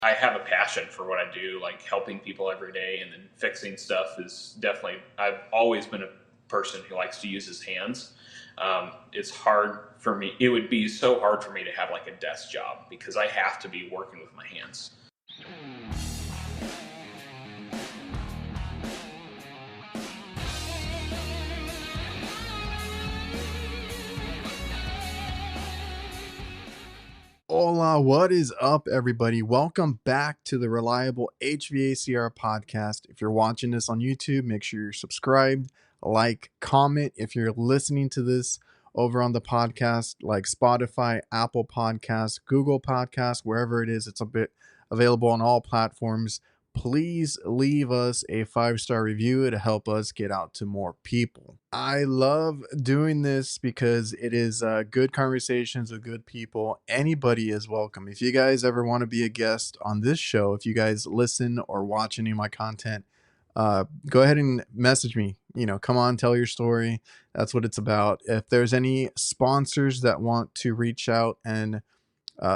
I have a passion for what I do, like helping people every day, and then fixing stuff is definitely, I've always been a person who likes to use his hands. It's hard for me. It would be so hard for me to have like a desk job because I have to be working with my hands. Hola, what is up, everybody? Welcome back to the Reliable HVACR podcast. If you're watching this on YouTube, make sure you're subscribed, like, comment. If you're listening to this over on the podcast, like Spotify, Apple Podcasts, Google Podcasts, wherever it is, it's a bit available on all platforms. Please leave us a 5-star review to help us get out to more people. I love doing this because it is good conversations with good people. Anybody is welcome. If you guys ever want to be a guest on this show, if you guys listen or watch any of my content, go ahead and message me. Come on, tell your story. That's what it's about. If there's any sponsors that want to reach out and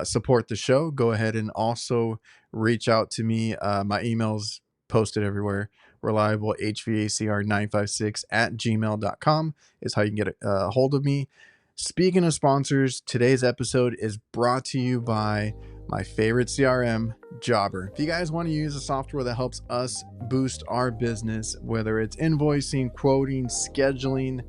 support the show, go ahead and also reach out to me. My email's posted everywhere. ReliableHVACR956@gmail.com is how you can get a hold of me. Speaking of sponsors, today's episode is brought to you by my favorite CRM, Jobber. If you guys want to use a software that helps us boost our business, whether it's invoicing, quoting, scheduling,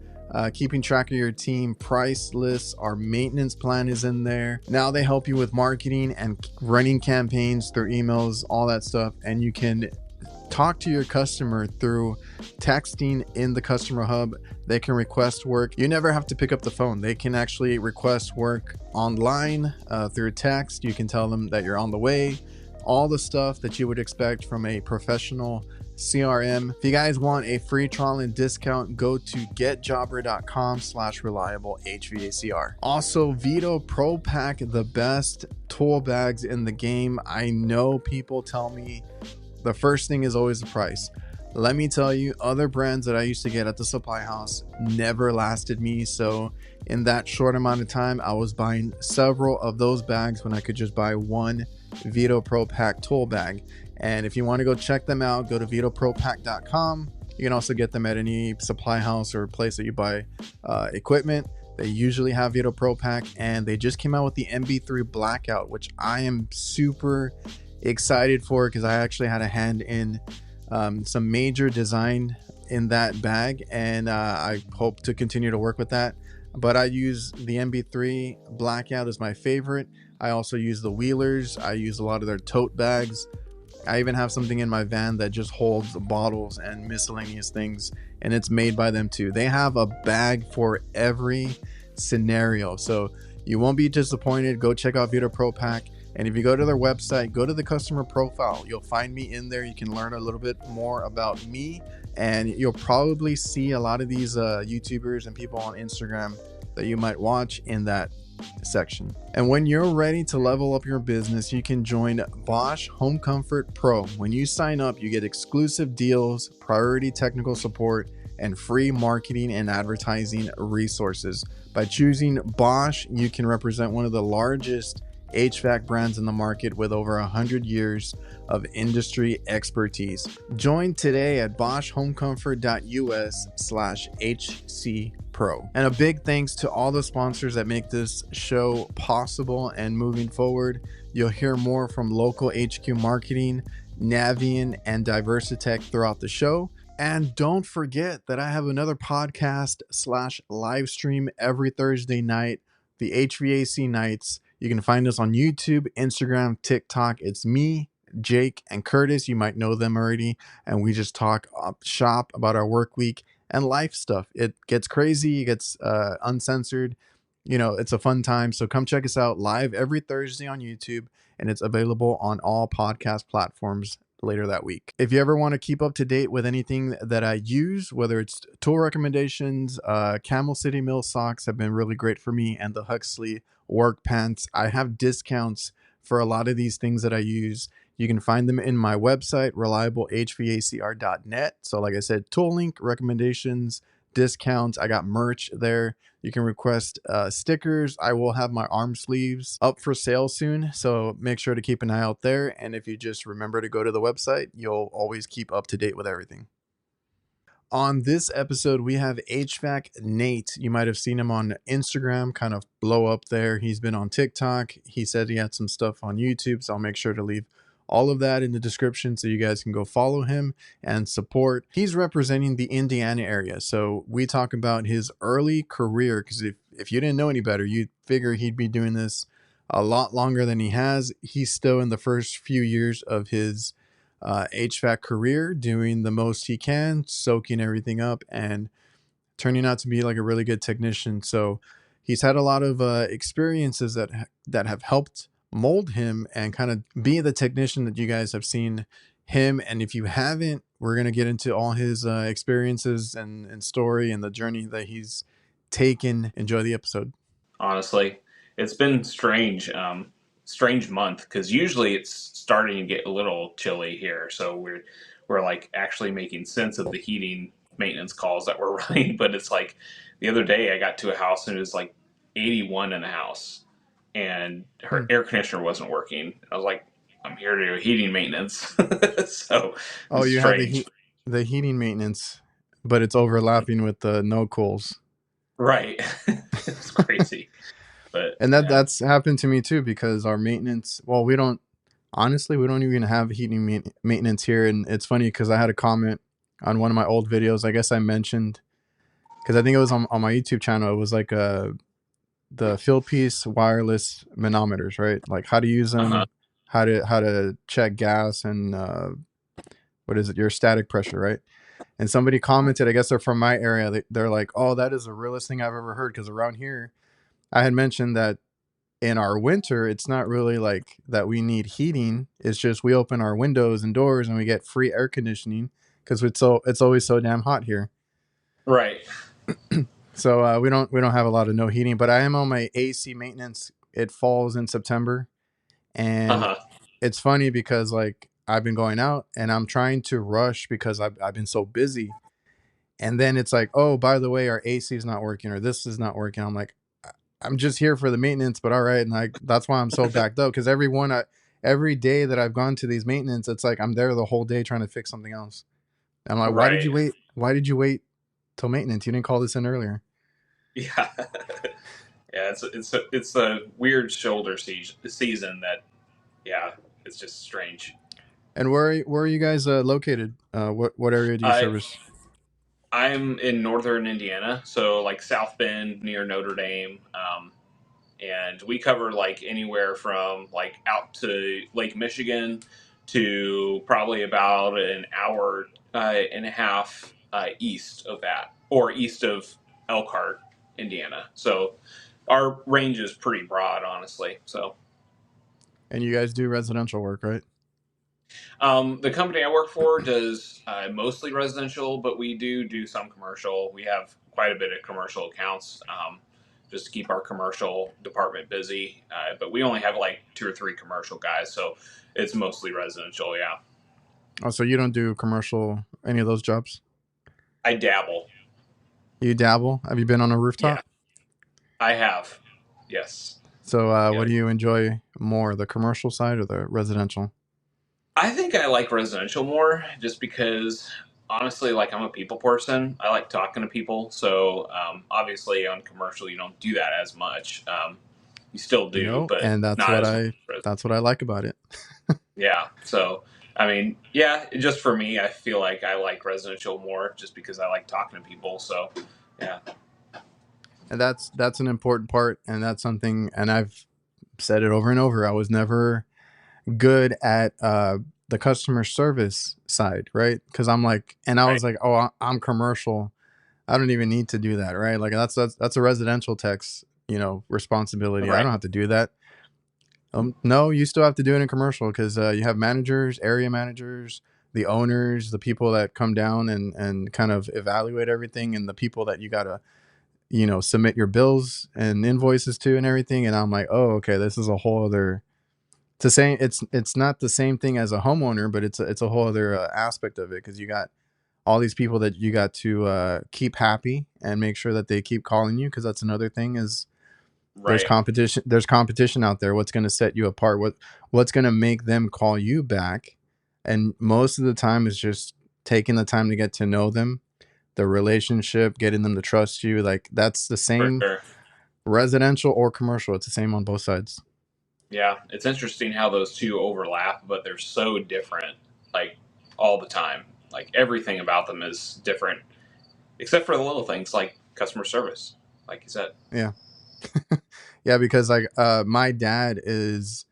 keeping track of your team, price lists, our maintenance plan is in there. Now they help you with marketing and running campaigns through emails, all that stuff. And you can talk to your customer through texting in the customer hub. They can request work. You never have to pick up the phone. They can actually request work online through text. You can tell them that you're on the way. All the stuff that you would expect from a professional CRM. If you guys want a free trial and discount, go to getjobber.com/reliable HVACR. Also, VETO Pro Pack, the best tool bags in the game. I know people tell me the first thing is always the price. Let me tell you, other brands that I used to get at the supply house never lasted me. So in that short amount of time, I was buying several of those bags when I could just buy one VETO Pro Pack tool bag. And if you want to go check them out, go to vetopropack.com. You can also get them at any supply house or place that you buy equipment. They usually have VETO Pro Pack, and they just came out with the MB3 Blackout, which I am super excited for because I actually had a hand in some major design in that bag, and I hope to continue to work with that. But I use the MB3 Blackout as my favorite. I also use the Wheelers. I use a lot of their tote bags. I even have something in my van that just holds bottles and miscellaneous things, and it's made by them too. They have a bag for every scenario, so you won't be disappointed. Go check out VETO Pro Pack. And if you go to their website, go to the customer profile. You'll find me in there. You can learn a little bit more about me, and you'll probably see a lot of these YouTubers and people on Instagram that you might watch in that section. And when you're ready to level up your business, you can join BOSCH Home Comfort Pro. When you sign up, you get exclusive deals, priority technical support, and free marketing and advertising resources. By choosing BOSCH, you can represent one of the largest HVAC brands in the market with over 100 years of industry expertise. Join today at boschhomecomfort.us/HC Pro. And a big thanks to all the sponsors that make this show possible and moving forward. You'll hear more from local HQ Marketing, NAVIEN, and DIVERSITECH throughout the show. And don't forget that I have another podcast/live stream every Thursday night, the HVAC Nights. You can find us on YouTube, Instagram, TikTok. It's me, Jake, and Curtis. You might know them already. And we just talk shop about our work week and life stuff. It gets crazy. It gets uncensored. It's a fun time. So come check us out live every Thursday on YouTube. And it's available on all podcast platforms later that week. If you ever want to keep up to date with anything that I use, whether it's tool recommendations, Camel City Mill socks have been really great for me, and the Huxley work pants. I have discounts for a lot of these things that I use. You can find them in my website, reliablehvacr.net. So like I said, tool link, recommendations, discounts. I got merch there. You can request stickers. I will have my arm sleeves up for sale soon, so make sure to keep an eye out there. And if you just remember to go to the website, you'll always keep up to date with everything. On this episode, we have HVAC.NATE. You might have seen him on Instagram kind of blow up there. He's been on TikTok. He said he had some stuff on YouTube, so I'll make sure to leave all of that in the description so you guys can go follow him and support. He's representing the Indiana area. So we talk about his early career, because if you didn't know any better, you'd figure he'd be doing this a lot longer than he has. He's still in the first few years of his HVAC career, doing the most he can, soaking everything up and turning out to be like a really good technician. So he's had a lot of experiences that have helped mold him and kind of be the technician that you guys have seen him. And if you haven't, we're going to get into all his experiences and story and the journey that he's taken. Enjoy the episode. Honestly, it's been strange month, because usually it's starting to get a little chilly here, so we're like actually making sense of the heating maintenance calls that we're running. But it's like the other day I got to a house and it was like 81 in the house, and her air conditioner wasn't working. I was like, I'm here to do heating maintenance. So you strange. Have the heating maintenance, but it's overlapping with the no cools. Right. It's crazy. But and that's happened to me too, because our maintenance, well, we don't even have heating maintenance here. And it's funny because I had a comment on one of my old videos. I guess I mentioned, because I think it was on my YouTube channel, it was like the field piece wireless manometers, right? Like how to use them, how to check gas and what is it, your static pressure, right? And somebody commented, I guess they're from my area, they're like, oh, that is the realest thing I've ever heard. Because around here, I had mentioned that in our winter, it's not really like that we need heating. It's just we open our windows and doors and we get free air conditioning because it's always so damn hot here. Right. So we don't have a lot of no heating, but I am on my AC maintenance. It falls in September, and it's funny because like I've been going out and I'm trying to rush because I've been so busy, and then it's like, oh, by the way, our AC is not working or this is not working. I'm like, I'm just here for the maintenance, but all right. And that's why I'm so backed up, because every day that I've gone to these maintenance, it's like I'm there the whole day trying to fix something else. I'm like, why did you wait? Why did you wait till maintenance? You didn't call this in earlier. Yeah. Yeah, it's a weird shoulder season that, yeah, it's just strange. And where are you guys located? What area do you service? I'm in northern Indiana, so like South Bend near Notre Dame, and we cover like anywhere from like out to Lake Michigan to probably about an hour and a half east of that, or east of Elkhart, Indiana. So our range is pretty broad, honestly. So. And you guys do residential work, right? The company I work for does mostly residential, but we do some commercial. We have quite a bit of commercial accounts, just to keep our commercial department busy. But we only have like 2 or 3 commercial guys, so it's mostly residential. Yeah. Oh, so you don't do commercial, any of those jobs? I dabble. You dabble? Have you been on a rooftop? Yeah, I have. Yes. So what do you enjoy more, the commercial side or the residential? I think I like residential more, just because honestly, like I'm a people person. I like talking to people. So obviously on commercial, you don't do that as much. You still do, but and that's what I like about it. Yeah. So I mean, yeah, just for me, I feel like I like residential more, just because I like talking to people. So yeah. And that's an important part, and that's something, and I've said it over and over. I was never good at the customer service side, right? Because I'm like, and I was like, oh, I'm commercial, I don't even need to do that, right? Like that's a residential tech's responsibility. I don't have to do that. No, you still have to do it in commercial, because you have managers, area managers, the owners, the people that come down and kind of evaluate everything, and the people that you gotta submit your bills and invoices to and everything. And I'm like, oh, okay, this is a whole other. It's not the same thing as a homeowner, but it's a whole other aspect of it, because you got all these people that you got to keep happy and make sure that they keep calling you, because that's another thing is Right. there's competition out there. What's going to set you apart? What's going to make them call you back? And most of the time is just taking the time to get to know them, the relationship, getting them to trust you. Like that's the For same sure. residential or commercial. It's the same on both sides. Yeah, it's interesting how those two overlap, but they're so different, like all the time. Like everything about them is different, except for the little things like customer service, like you said. Yeah. Yeah, because like my dad is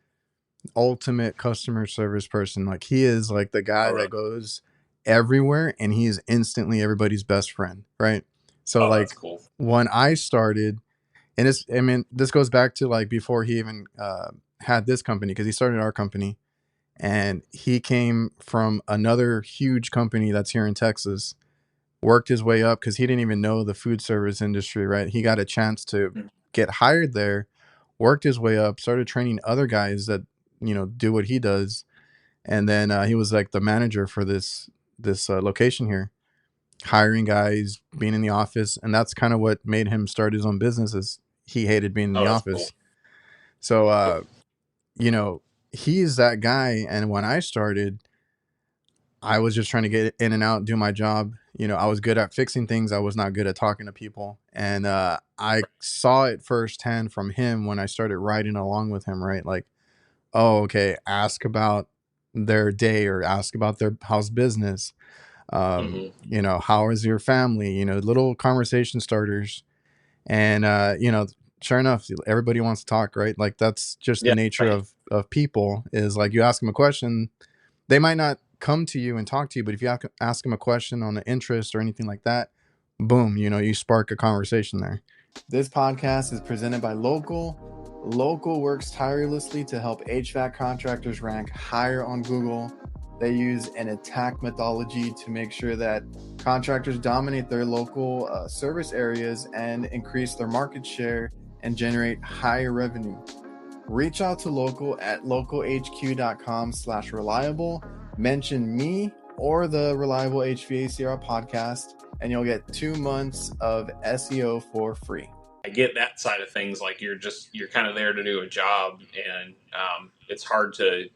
ultimate customer service person. Like he is like the guy Oh, really? that goes everywhere and he is instantly everybody's best friend, right? So Oh, that's like cool. when I started, and it's, I mean, this goes back to like before he even had this company, because he started our company and he came from another huge company that's here in Texas, worked his way up because he didn't even know the food service industry, right? He got a chance to Mm. get hired there, worked his way up, started training other guys that, do what he does. And then he was like the manager for this location here, hiring guys, being in the office. And that's kind of what made him start his own business, is he hated being in Oh, the that's cool. office. So, you know, he's that guy. And when I started, I was just trying to get in and out, do my job. I was good at fixing things. I was not good at talking to people. And I saw it firsthand from him when I started riding along with him, right? Like, oh, okay, ask about their day or ask about their house business. Hmm. How is your family? Little conversation starters. And, sure enough, everybody wants to talk, right? Like that's just the Yeah, nature right. of people, is like you ask them a question, they might not come to you and talk to you, but if you ask them a question on an interest or anything like that, boom, you spark a conversation there. This podcast is presented by Local. Local works tirelessly to help HVAC contractors rank higher on Google. They use an attack methodology to make sure that contractors dominate their local service areas and increase their market share and generate higher revenue. Reach out to Local at localhq.com/reliable. Mention me or the Reliable HVACR podcast, and you'll get 2 months of SEO for free. I get that side of things. Like you're kind of there to do a job, and it's hard to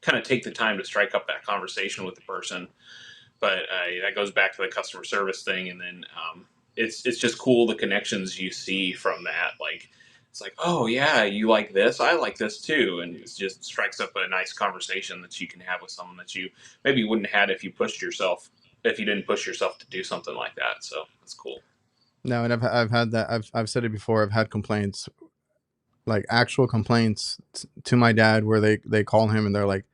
kind of take the time to strike up that conversation with the person. But that goes back to the customer service thing, and then it's just cool the connections you see from that. Like it's like, oh yeah, you like this, I like this too, and it just strikes up a nice conversation that you can have with someone that you maybe wouldn't have had if you didn't push yourself to do something like that. So that's cool. No, and I've had that. I've said it before. I've had complaints, like actual complaints to my dad, where they call him and they're like,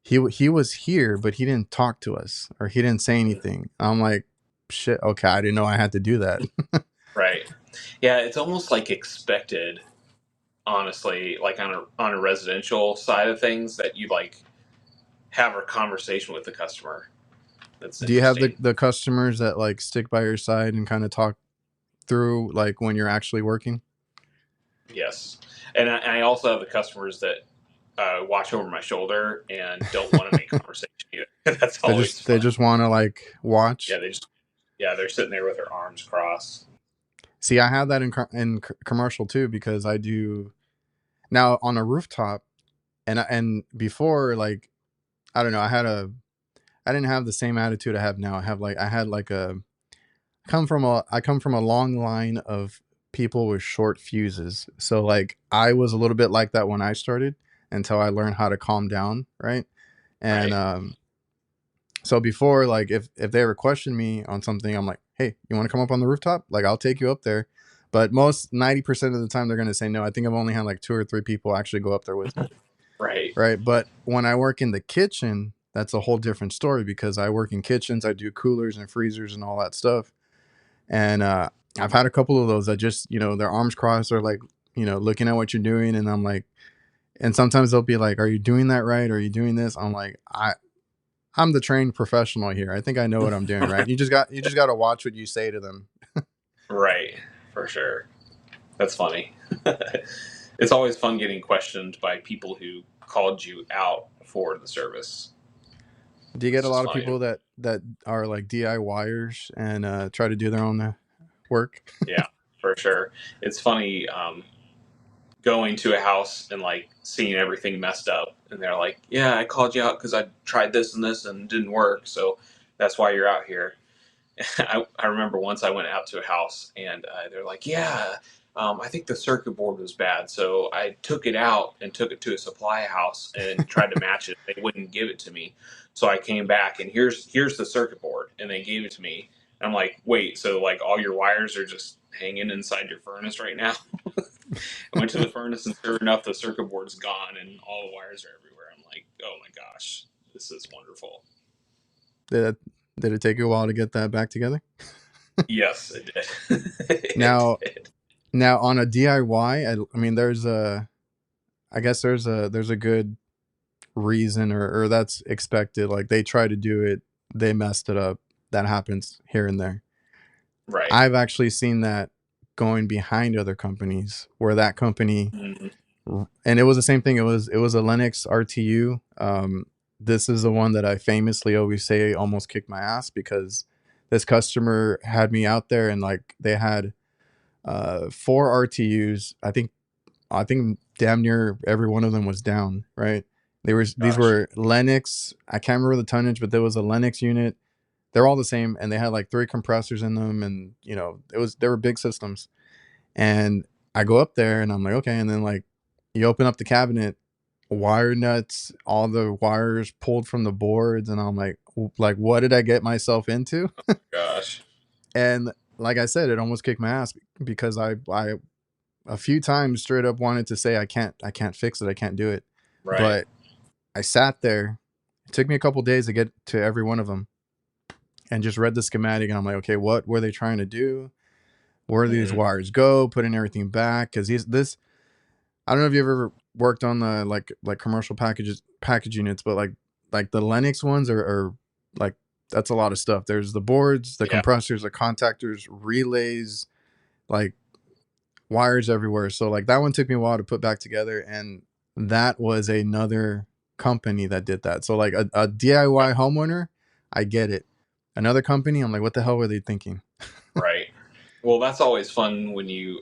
he was here, but he didn't talk to us or he didn't say anything. I'm like, shit. Okay, I didn't know I had to do that. Right. Yeah, it's almost like expected, honestly, like on a residential side of things that you like have a conversation with the customer. That's Do you have interesting. the customers that like stick by your side and kind of talk through like when you're actually working? Yes, and I also have the customers that watch over my shoulder and don't want to make conversation either. That's They always just they fun. just want to like Yeah, watch. they're sitting there with their arms crossed. See, I have that in commercial too, because I do now on a rooftop, and before, like, I don't know, I didn't have the same attitude I have now. I had like a I come from a long line of people with short fuses. So like I was a little bit like that when I started, until I learned how to calm down, right? And Right. so before, like if they ever question me on something, I'm like, hey, you want to come up on the rooftop? Like I'll take you up there. But most 90% of the time they're gonna say no. I think I've only had like two or three people actually go up there with me. Right. Right. But when I work in the kitchen, that's a whole different story, because I work in kitchens, I do coolers and freezers and all that stuff. And I've had a couple of those that just, their arms crossed, or like, looking at what you're doing. And I'm like, and sometimes they'll be like, are you doing that right? Are you doing this? I'm like, I'm the trained professional here. I think I know what I'm doing, right? You just got to watch what you say to them. Right. For sure. That's funny. It's always fun getting questioned by people who called you out for the service. Do you get It's a just lot of funny. people that are like DIYers and try to do their own work? Yeah, for sure. It's funny going to a house and like seeing everything messed up, and they're like, "Yeah, I called you out because I tried this and this and it didn't work, so that's why you're out here." I remember once I went out to a house and they're like, "Yeah, I think the circuit board was bad, so I took it out and took it to a supply house and tried to match it. They wouldn't give it to me, so I came back and here's the circuit board, and they gave it to me. I'm like, wait, so like all your wires are just hanging inside your furnace right now? I went to the furnace and sure enough, the circuit board's gone and all the wires are everywhere. I'm like, oh my gosh, this is wonderful. Did it, did it take you a while to get that back together? Yes, it did. It Now, did. now on a DIY, I mean, I guess there's a good reason or that's expected. Like they try to do it, they messed it up. That happens here and there. Right. I've actually seen that going behind other companies where that company, Mhm. and it was the same thing. It was a Linux RTU. This is the one that I famously always say almost kicked my ass because this customer had me out there and like they had four RTUs. I think damn near every one of them was down, right? These Gosh. were Linux. I can't remember the tonnage, but there was a Linux unit. They're all the same, and they had like three compressors in them, and they were big systems. And I go up there, and I'm like, okay, and then like you open up the cabinet, wire nuts, all the wires pulled from the boards, and I'm like, what did I get myself into? Gosh. And like I said, it almost kicked my ass because I a few times straight up wanted to say I can't fix it, I can't do it, Right. but I sat there. It took me a couple days to get to every one of them and just read the schematic, and I'm like, okay, what were they trying to do? Where do these Hmm. wires go? Putting everything back because this. I don't know if you've ever worked on the like commercial package units, but like the Linux ones are like that's a lot of stuff. There's the boards, the Yeah. compressors, the contactors, relays, like wires everywhere. So like that one took me a while to put back together, and that was another company that did that. So like a DIY homeowner, I get it. Another company, I'm like, what the hell were they thinking? Right. Well, that's always fun when you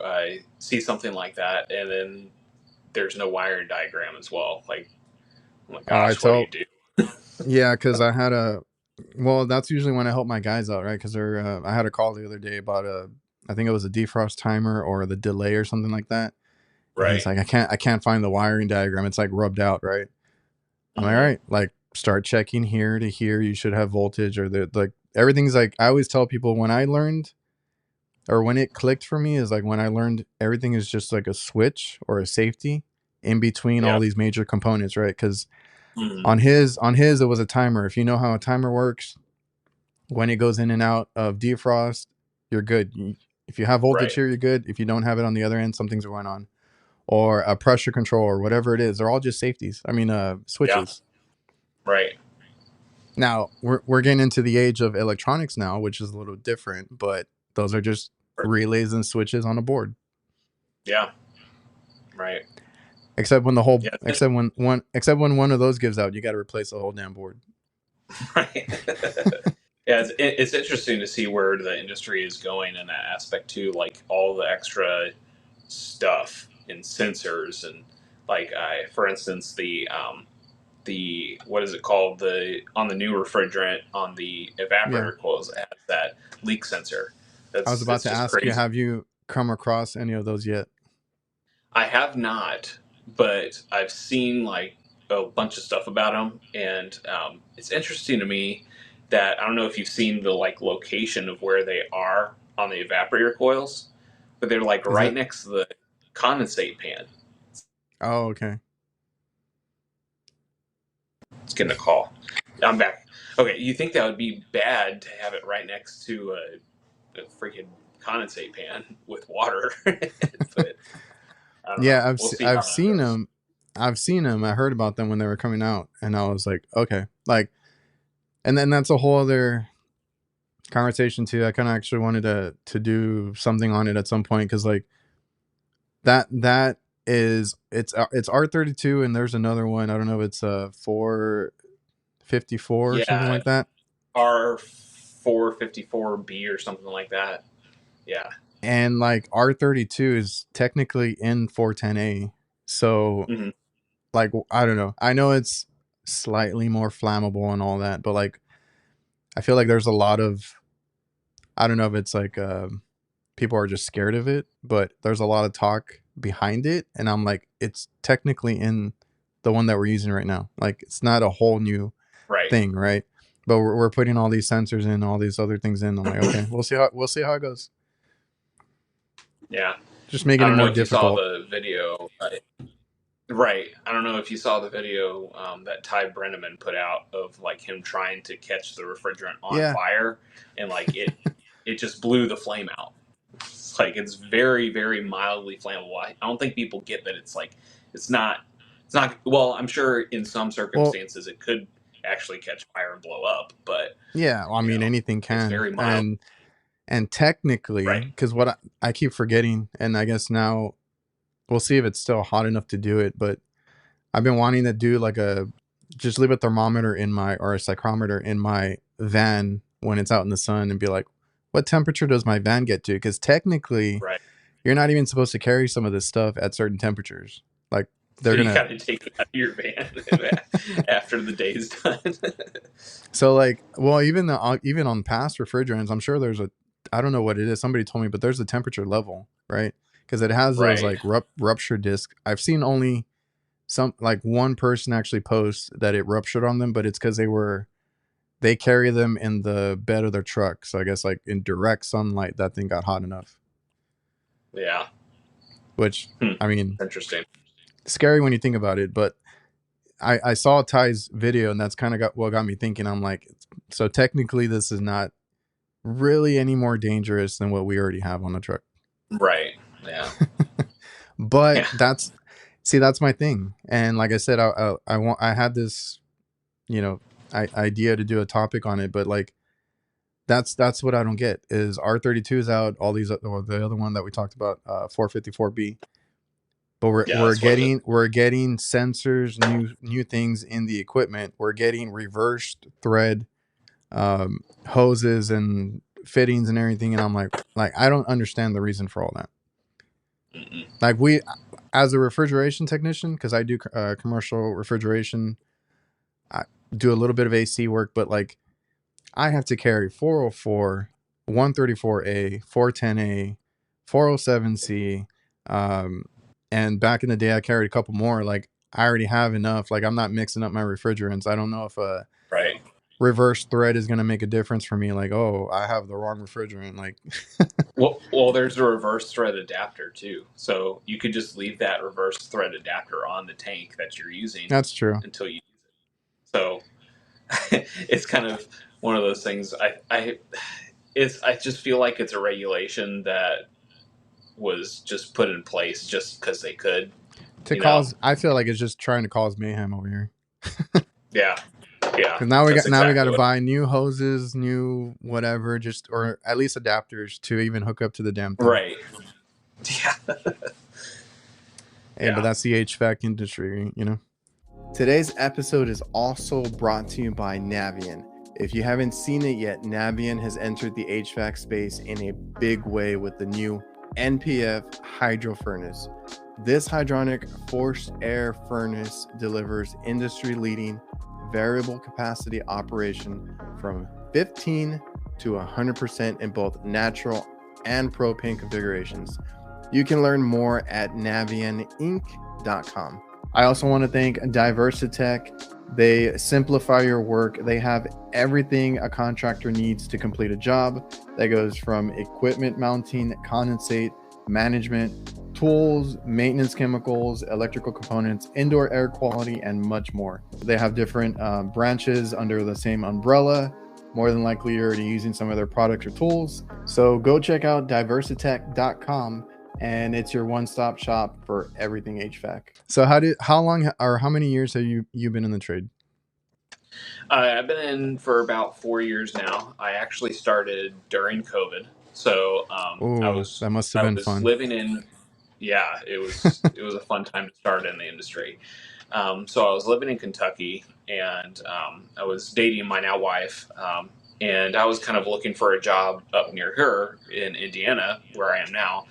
see something like that, and then there's no wiring diagram as well. Like, oh my I gosh, what do you tell do? Yeah, because I had a well, that's usually when I help my guys out, right? Because I had a call the other day about I think it was a defrost timer or the delay or something like that. And he's Right. like, I can't find the wiring diagram. It's like rubbed out, right? I'm like, all Hmm. right, like start checking here to here. You should have voltage or the like everything's like I always tell people when I learned or when it clicked for me is like when I learned everything is just like a switch or a safety in between all Yeah. these major components, right? Because Hmm. on his it was a timer. If you know how a timer works, when it goes in and out of defrost, you're good. If you have voltage Right. here, you're good. If you don't have it on the other end, something's going on. Or a pressure control or whatever it is. They're all just safeties. I mean, Yeah. switches. Right. Now we're getting into the age of electronics now, which is a little different, but those are just relays and switches on a board. Yeah. Right. Except when Yeah. except when one of those gives out, you got to replace the whole damn board. Right. Yeah, it's interesting to see where the industry is going in that aspect too. Like all the extra stuff and sensors and like, for instance, the what is it called, the on the new refrigerant on the Yeah, evaporator coils, it has that leak sensor. I was That's about it's to just ask you, crazy. have you come across any of those yet? I have not, but I've seen like a bunch of stuff about them, and it's interesting to me that I don't know if you've seen the like location of where they are on the evaporator coils, but they're like Is right it? next to the condensate pan. Oh, okay. It's getting a call. I'm back. Okay, you think that would be bad to have it right next to a freaking condensate pan with water? But I don't know. Yeah, We'll see how I've that seen goes. them. I've seen them. I heard about them when they were coming out, and I was like, okay, like, and then that's a whole other conversation too. I kind of actually wanted to do something on it at some point because like that is it's R32, and there's another one. I don't know if it's 54 or something Yeah, like that. R454B or something like that. Yeah. And like R32 is technically in 410A. So Hmm. like, I don't know. I know it's slightly more flammable and all that, but like, I feel like there's a lot of, I don't know if it's like, people are just scared of it, but there's a lot of talk behind it. And I'm like, it's technically in the one that we're using right now. Like, it's not a whole new Right. thing, right? But we're putting all these sensors in, all these other things in. I'm like, okay, we'll see how it goes. Yeah. Just I making it don't know more if you saw difficult. the video. Right. I don't know if you saw the video that Ty Brenneman put out of like him trying to catch the refrigerant on Yeah. fire, and like it just blew the flame out. It's like it's very, very mildly flammable. I don't think people get that it's like it's not well, I'm sure in some Well, circumstances it could actually catch fire and blow up, but yeah. Well, I you mean, know, anything it's can. very mild. And technically, Right. because what I keep forgetting, and I guess now we'll see if it's still hot enough to do it, but I've been wanting to do like just leave a thermometer in my, or a psychrometer in my van when it's out in the sun and be like, what temperature does my van get to? Because technically, Right. you're not even supposed to carry some of this stuff at certain temperatures. Like, So they're you gonna, got to take it out of your van after the day's done. so like, well, even on past refrigerants, I'm sure there's I don't know what it is. Somebody told me, but there's a temperature level, right? Because it has those Right. like rupture disc. I've seen only like one person actually post that it ruptured on them, but it's because they carry them in the bed of their truck. So I guess like in direct sunlight, that thing got hot enough. Yeah. Which, I mean, Interesting. scary when you think about it. But I saw Ty's video, and that's kind of what got me thinking. I'm like, so technically, this is not really any more dangerous than what we already have on the truck. Right. Yeah. But Yeah. that's my thing. And like I said, I had this, idea to do a topic on it, but like that's what I don't get is R32 is out, all these, or the other one that we talked about, 454B. But we're That's what it is. getting sensors, new things in the equipment. We're getting reversed thread hoses and fittings and everything, and I'm like I don't understand the reason for all that. Mm-mm. Like, we, as a refrigeration technician, because I do commercial refrigeration, I do a little bit of AC work, but like I have to carry 404, 134A, 410A, 407C, and back in the day I carried a couple more. Like, I already have enough. Like, I'm not mixing up my refrigerants. I don't know if Right. reverse thread is going to make a difference for me. Like, oh, I have the wrong refrigerant. Like, Well, there's a reverse thread adapter too, so you could just leave that reverse thread adapter on the tank that you're using that's true. until you use it. So it's kind of one of those things. I just feel like it's a regulation that was just put in place just because they could. I feel like it's just trying to cause mayhem over here. Yeah. Yeah. Because now we got exactly to buy new hoses, new whatever, just, or at least adapters to even hook up to the damn thing. Right. Yeah. Hey, but that's the HVAC industry, Today's episode is also brought to you by NAVIEN. If you haven't seen it yet, NAVIEN has entered the HVAC space in a big way with the new NPF hydro furnace. This hydronic forced air furnace delivers industry-leading variable capacity operation from 15 to 100% in both natural and propane configurations. You can learn more at navieninc.com. I also want to thank DIVERSITECH. They simplify your work. They have everything a contractor needs to complete a job. That goes from equipment mounting, condensate, management, tools, maintenance chemicals, electrical components, indoor air quality, and much more. They have different branches under the same umbrella. More than likely, you're already using some of their products or tools. So go check out DIVERSITECH.com, and it's your one-stop shop for everything HVAC. So how many years have you been in the trade? I've been in for about 4 years now. I actually started during COVID. So that must have been fun. living in, yeah, it was a fun time to start in the industry. So I was living in Kentucky, and I was dating my now wife, and I was kind of looking for a job up near her in Indiana, where I am now.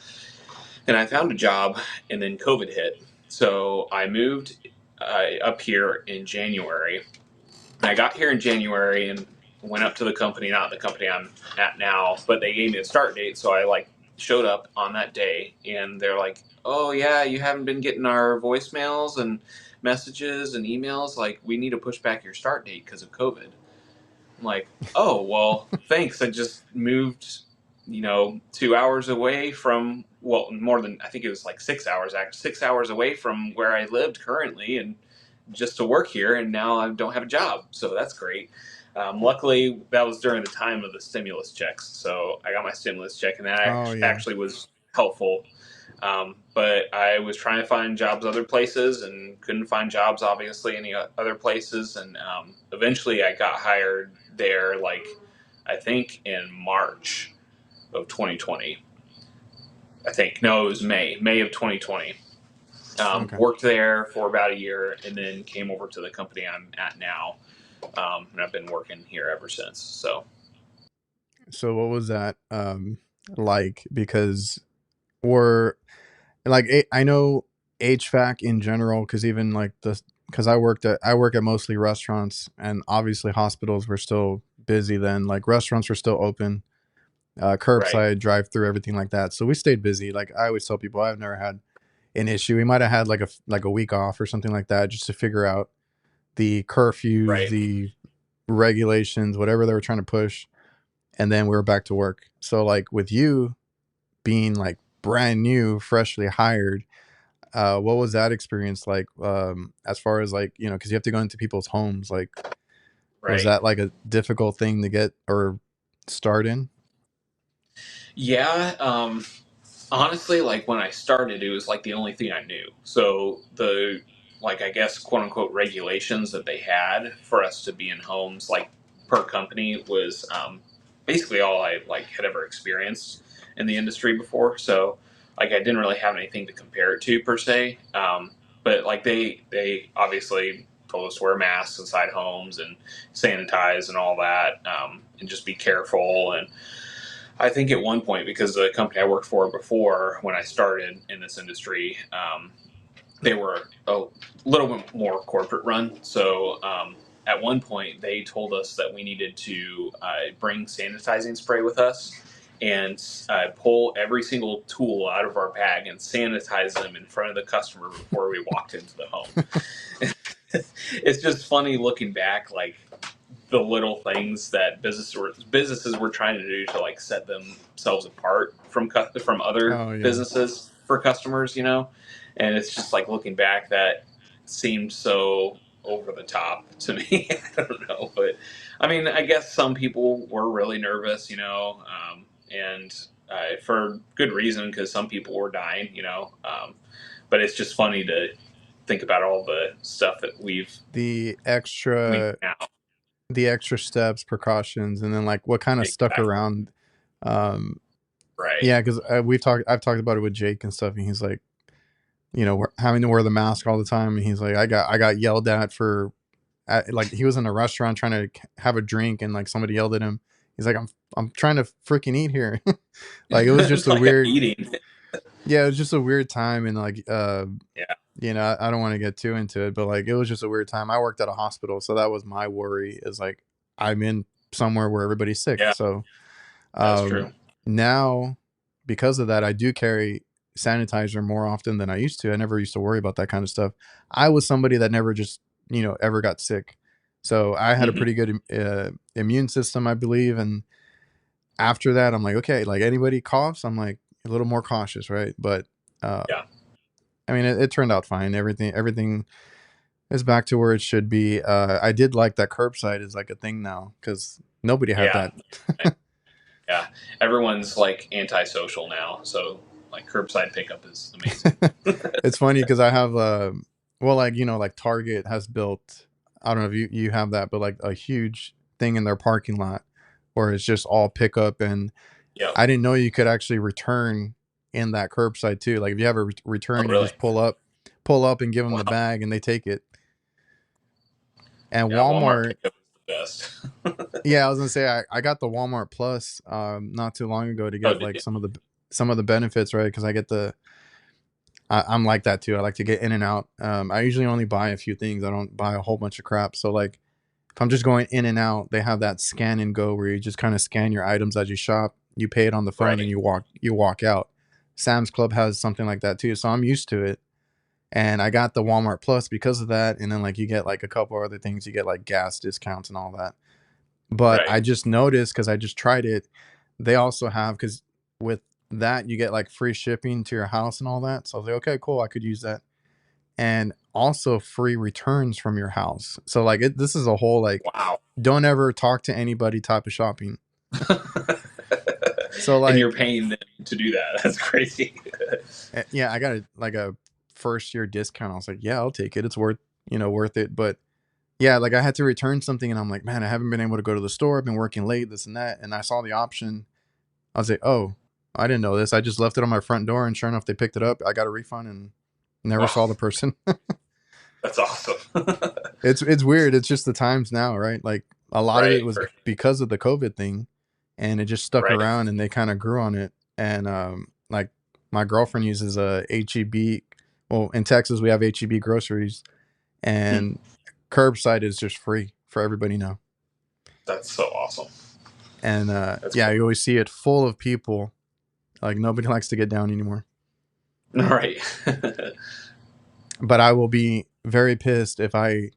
And I found a job, and then COVID hit. So I moved up here in January. And I got here in January and went up to the company, not the company I'm at now, but they gave me a start date. So I like showed up on that day, and they're like, "Oh yeah, you haven't been getting our voicemails and messages and emails. Like, we need to push back your start date because of COVID." I'm like, "Oh well, thanks. I just moved, 2 hours away from, well, more than, I think it was like 6 hours, actually 6 hours away from where I lived currently, and just to work here, and now I don't have a job, so that's great." Luckily, that was during the time of the stimulus checks, so I got my stimulus check, and that Oh yeah. actually was helpful. But I was trying to find jobs other places and couldn't find jobs, obviously, any other places. And eventually I got hired there, like, I think in March of 2020. I think. No, it was May of 2020. Okay. Worked there for about a year and then came over to the company I'm at now. And I've been working here ever since. So what was that like? Because we're like I know HVAC in general, because even like because I work at mostly restaurants, and obviously hospitals were still busy then. Like restaurants were still open, Right. curbside, drive through, everything like that. So we stayed busy. Like I always tell people, I've never had an issue. We might have had like a week off or something like that, just to figure out the curfews, Right. the regulations, whatever they were trying to push, and then we were back to work. So like with you being like brand new, freshly hired, what was that experience like? As far as like, because you have to go into people's homes. Like, was Right. that like a difficult thing to get or start in? Yeah. Honestly, like when I started, it was like the only thing I knew. So the, like, I guess, quote unquote, regulations that they had for us to be in homes, like, per company, was basically all I like had ever experienced in the industry before. So like I didn't really have anything to compare it to per se. But like they obviously told us to wear masks inside homes and sanitize and all that, and just be careful. And I think at one point, because the company I worked for before, when I started in this industry, they were a little bit more corporate run. So at one point, they told us that we needed to bring sanitizing spray with us and pull every single tool out of our bag and sanitize them in front of the customer before we walked into the home. It's just funny looking back, like the little things that businesses were trying to do to like set themselves apart from other Oh yeah. businesses for customers, and it's just like looking back, that seemed so over the top to me. I don't know, but I mean, I guess some people were really nervous, and for good reason, because some people were dying, but it's just funny to think about all the stuff that The we do extra now. the extra steps, precautions, and then like what kind of stuck Exactly. around. Um, Right. yeah, because I've talked about it with Jake and stuff, and he's like, we're having to wear the mask all the time, and he's like, I got yelled at for, like he was in a restaurant trying to have a drink, and like somebody yelled at him. He's like, I'm trying to freaking eat here. Like it was just It's a like I'm weird, eating. yeah, it was just a weird time, and like, Yeah. I don't want to get too into it, but like it was just a weird time. I worked at a hospital, so that was my worry, is like I'm in somewhere where everybody's sick. Yeah, So that's um true. now, because of that, I do carry sanitizer more often than I used to. I never used to worry about that kind of stuff. I was somebody that never just, ever got sick. So I had a Hmm. pretty good immune system, I believe. And after that, I'm like, okay, like anybody coughs, I'm like a little more cautious, right? But uh, Yeah. I mean, it turned out fine. Everything is back to where it should be. I did like that curbside is like a thing now, because nobody had Yeah. that. Yeah. Everyone's like antisocial now, so like curbside pickup is amazing. It's funny because I have well, like like Target has built, I don't know if you have that, but like a huge thing in their parking lot where it's just all pickup. And Yep. I didn't know you could actually return in that curbside too. Like if you have a Oh, return, you really? just pull up and give them the Wow. bag and they take it. And Yeah, Walmart Walmart, pickup is the best. yeah, I was gonna say I got the Walmart Plus not too long ago to Oh, get did like you? some of the benefits, right? Because I get I'm like that too. I like to get in and out. I usually only buy a few things. I don't buy a whole bunch of crap. So like if I'm just going in and out, they have that scan and go where you just kind of scan your items as you shop. You pay it on the phone and Right. you walk out. Sam's Club has something like that too. So I'm used to it. And I got the Walmart Plus because of that. And then like you get like a couple other things. You get like gas discounts and all that. But Right. I just noticed because I just tried it. They also have because with that you get like free shipping to your house and all that. So I was like, okay, cool. I could use that, and also free returns from your house. So like this is a whole like Wow. don't ever talk to anybody type of shopping. So And you're like paying them to do that. That's crazy. yeah, I got a first year discount. I was like, yeah, I'll take it. It's worth it. But yeah, like I had to return something and I'm like, man, I haven't been able to go to the store. I've been working late, this and that. And I saw the option. I was like, oh, I didn't know this. I just left it on my front door and sure enough, they picked it up. I got a refund and never Wow, saw the person. that's awesome. It's weird. It's just the times now, right? Like a lot of it Right. was because of the COVID thing and it just stuck Right. around and they kind of grew on it. And like my girlfriend uses a HEB. Well, in Texas we have HEB groceries Hmm. and curbside is just free for everybody now. That's so awesome. And That's yeah, cool. you always see it full of people. Like nobody likes to get down anymore. Right. But I will be very pissed if I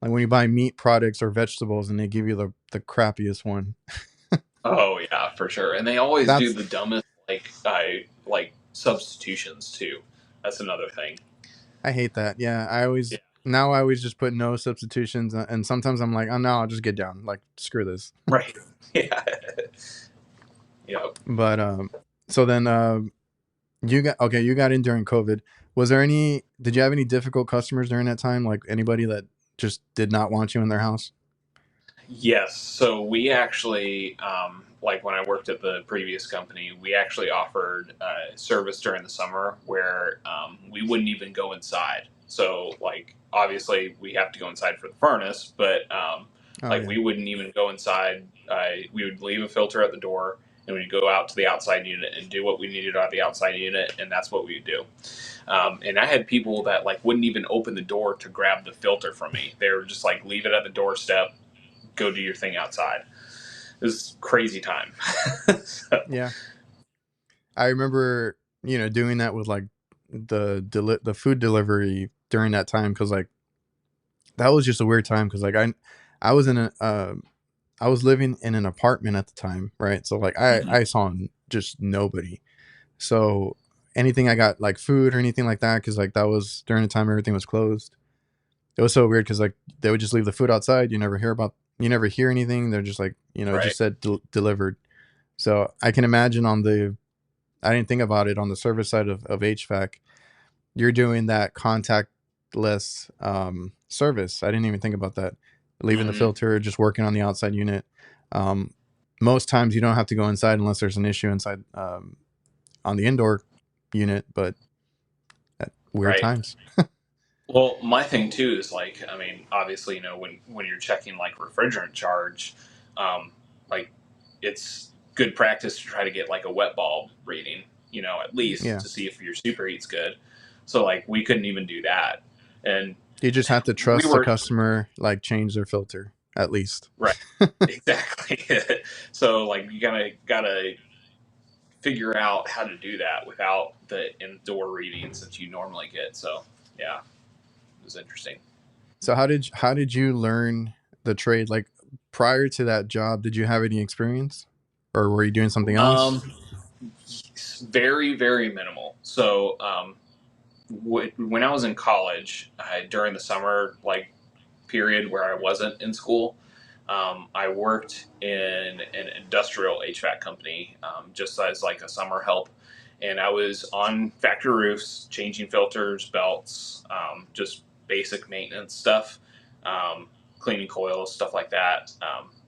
like when you buy meat products or vegetables and they give you the crappiest one. Oh yeah, for sure. And they always do That's the dumbest like substitutions too. That's another thing. I hate that. Yeah, Yeah. I always just put no substitutions, and sometimes I'm like, oh no, I'll just get down. Like screw this. Right. Yeah. Yep. But so then you got in during COVID. Was there any? Did you have any difficult customers during that time? Like anybody that just did not want you in their house? Yes. So we actually, like when I worked at the previous company, we actually offered service during the summer where we wouldn't even go inside. So, like, obviously, we have to go inside for the furnace, but Oh like yeah, we wouldn't even go inside. We would leave a filter at the door and we'd go out to the outside unit and do what we needed out of the outside unit, and that's what we would do. And I had people that like wouldn't even open the door to grab the filter from me. They were just like, leave it at the doorstep, go do your thing outside. It was crazy time. So, yeah. I remember doing that with like the food delivery during that time because like that was just a weird time because like I was in a I was living in an apartment at the time, right? So like mhm. I saw just nobody. So anything I got like food or anything like that, because like that was during the time everything was closed. It was so weird because like they would just leave the food outside. You never hear anything. They're just like it Right. just said delivered. So I can imagine I didn't think about it on the service side of HVAC. You're doing that contactless service. I didn't even think about that. Leaving the Hmm. filter, just working on the outside unit. Um, most times you don't have to go inside unless there's an issue inside on the indoor unit, but at weird Right. times. Well, my thing too is like, I mean, obviously, when you're checking like refrigerant charge, um, like it's good practice to try to get like a wet bulb reading, at least Yeah. to see if your superheat's good. So like we couldn't even do that, and You just have to we trust the were customer, like change their filter at least. right. Exactly. So like you gotta figure out how to do that without the indoor readings that you normally get. So yeah, it was interesting. So how did you learn the trade? Like prior to that job, did you have any experience? Or were you doing something else? Um, very very minimal. So when I was in college, during the summer period where I wasn't in school, I worked in an industrial HVAC company just as like a summer help, and I was on factory roofs, changing filters, belts, just basic maintenance stuff, cleaning coils, stuff like that.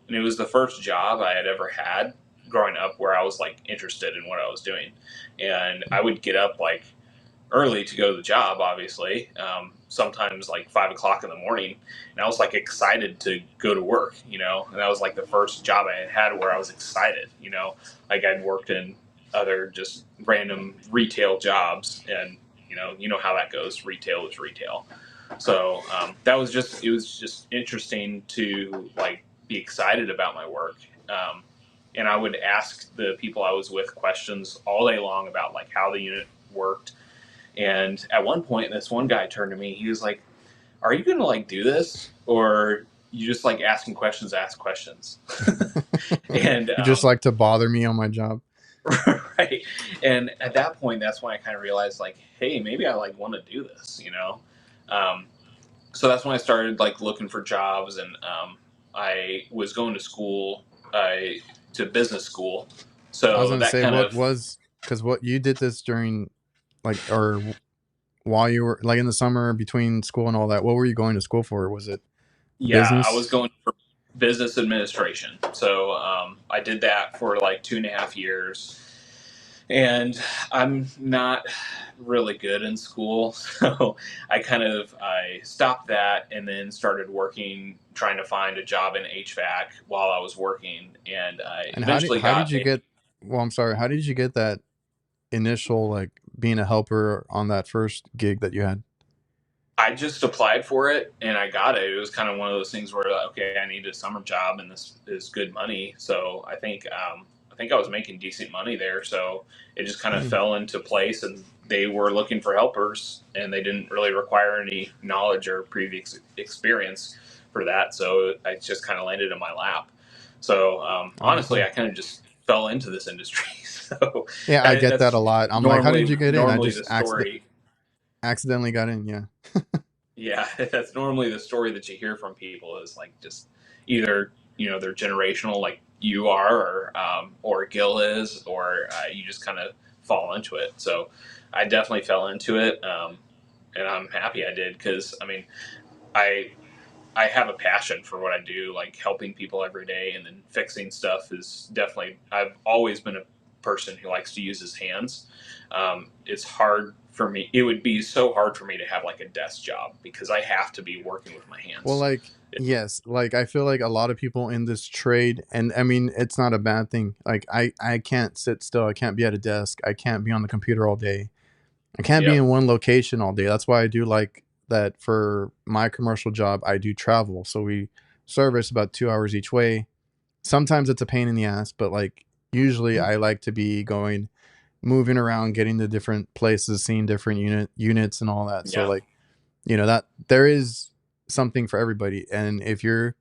And it was the first job I had ever had growing up where I was like interested in what I was doing, and I would get up like early to go to the job, obviously. Sometimes like 5 o'clock in the morning, and I was like excited to go to work, and that was like the first job I had had where I was excited, like I'd worked in other just random retail jobs, and you know how that goes. Retail is retail. So it was just interesting to like be excited about my work. And I would ask the people I was with questions all day long about like how the unit worked. And at one point, this one guy turned to me. He was like, "Are you going to like do this, or you just like asking questions, to ask questions?" And You just like to bother me on my job. right. And at that point, that's when I kind of realized like, hey, maybe I like want to do this. Um, so that's when I started like looking for jobs, and I was going to school, to business school. I was So gonna that say, kind what of, was, because what you did this during, like, or while you were like in the summer between school and all that. What were you going to school for? Was it yeah, I was business? going for business administration. So I did that for like 2.5 years, and I'm not really good in school, so I stopped that and then started working, trying to find a job in HVAC while I was working, and I And eventually how did got you a. get? Well, I'm sorry. How did you get that initial, like, being a helper on that first gig that you had? I just applied for it and I got it. It was kind of one of those things where like, okay, I need a summer job and this is good money. So I think I was making decent money there. So it just kind of Hmm. fell into place, and they were looking for helpers, and they didn't really require any knowledge or previous experience for that. So I just kind of landed in my lap. So honestly, Awesome. I kind of just fell into this industry. So Yeah, I get that a that's lot. I'm like, how did normally you get in? I normally just the story. accidentally got in. Yeah. Yeah, that's normally the story that you hear from people is like just either they're generational like you are, or Gil is, or you just kind of fall into it. So I definitely fell into it, and I'm happy I did because I mean I I have a passion for what I do, like helping people every day, and then fixing stuff is definitely. I've always been a person who likes to use his hands. It's hard for me. It would be so hard for me to have like a desk job because I have to be working with my Well, hands. like, yes, like I feel like a lot of people in this trade, and I mean, it's not a bad thing. Like, I can't sit still. I can't be at a desk. I can't be on the computer all day. I can't be Yep. in one location all day. That's why I do like that for my commercial job. I do travel. So we service about 2 hours each way. Sometimes it's a pain in the ass, but like usually I like to be going, moving around, getting to different places, seeing different units and all that. So Yeah. like, that there is something for everybody. And if you're,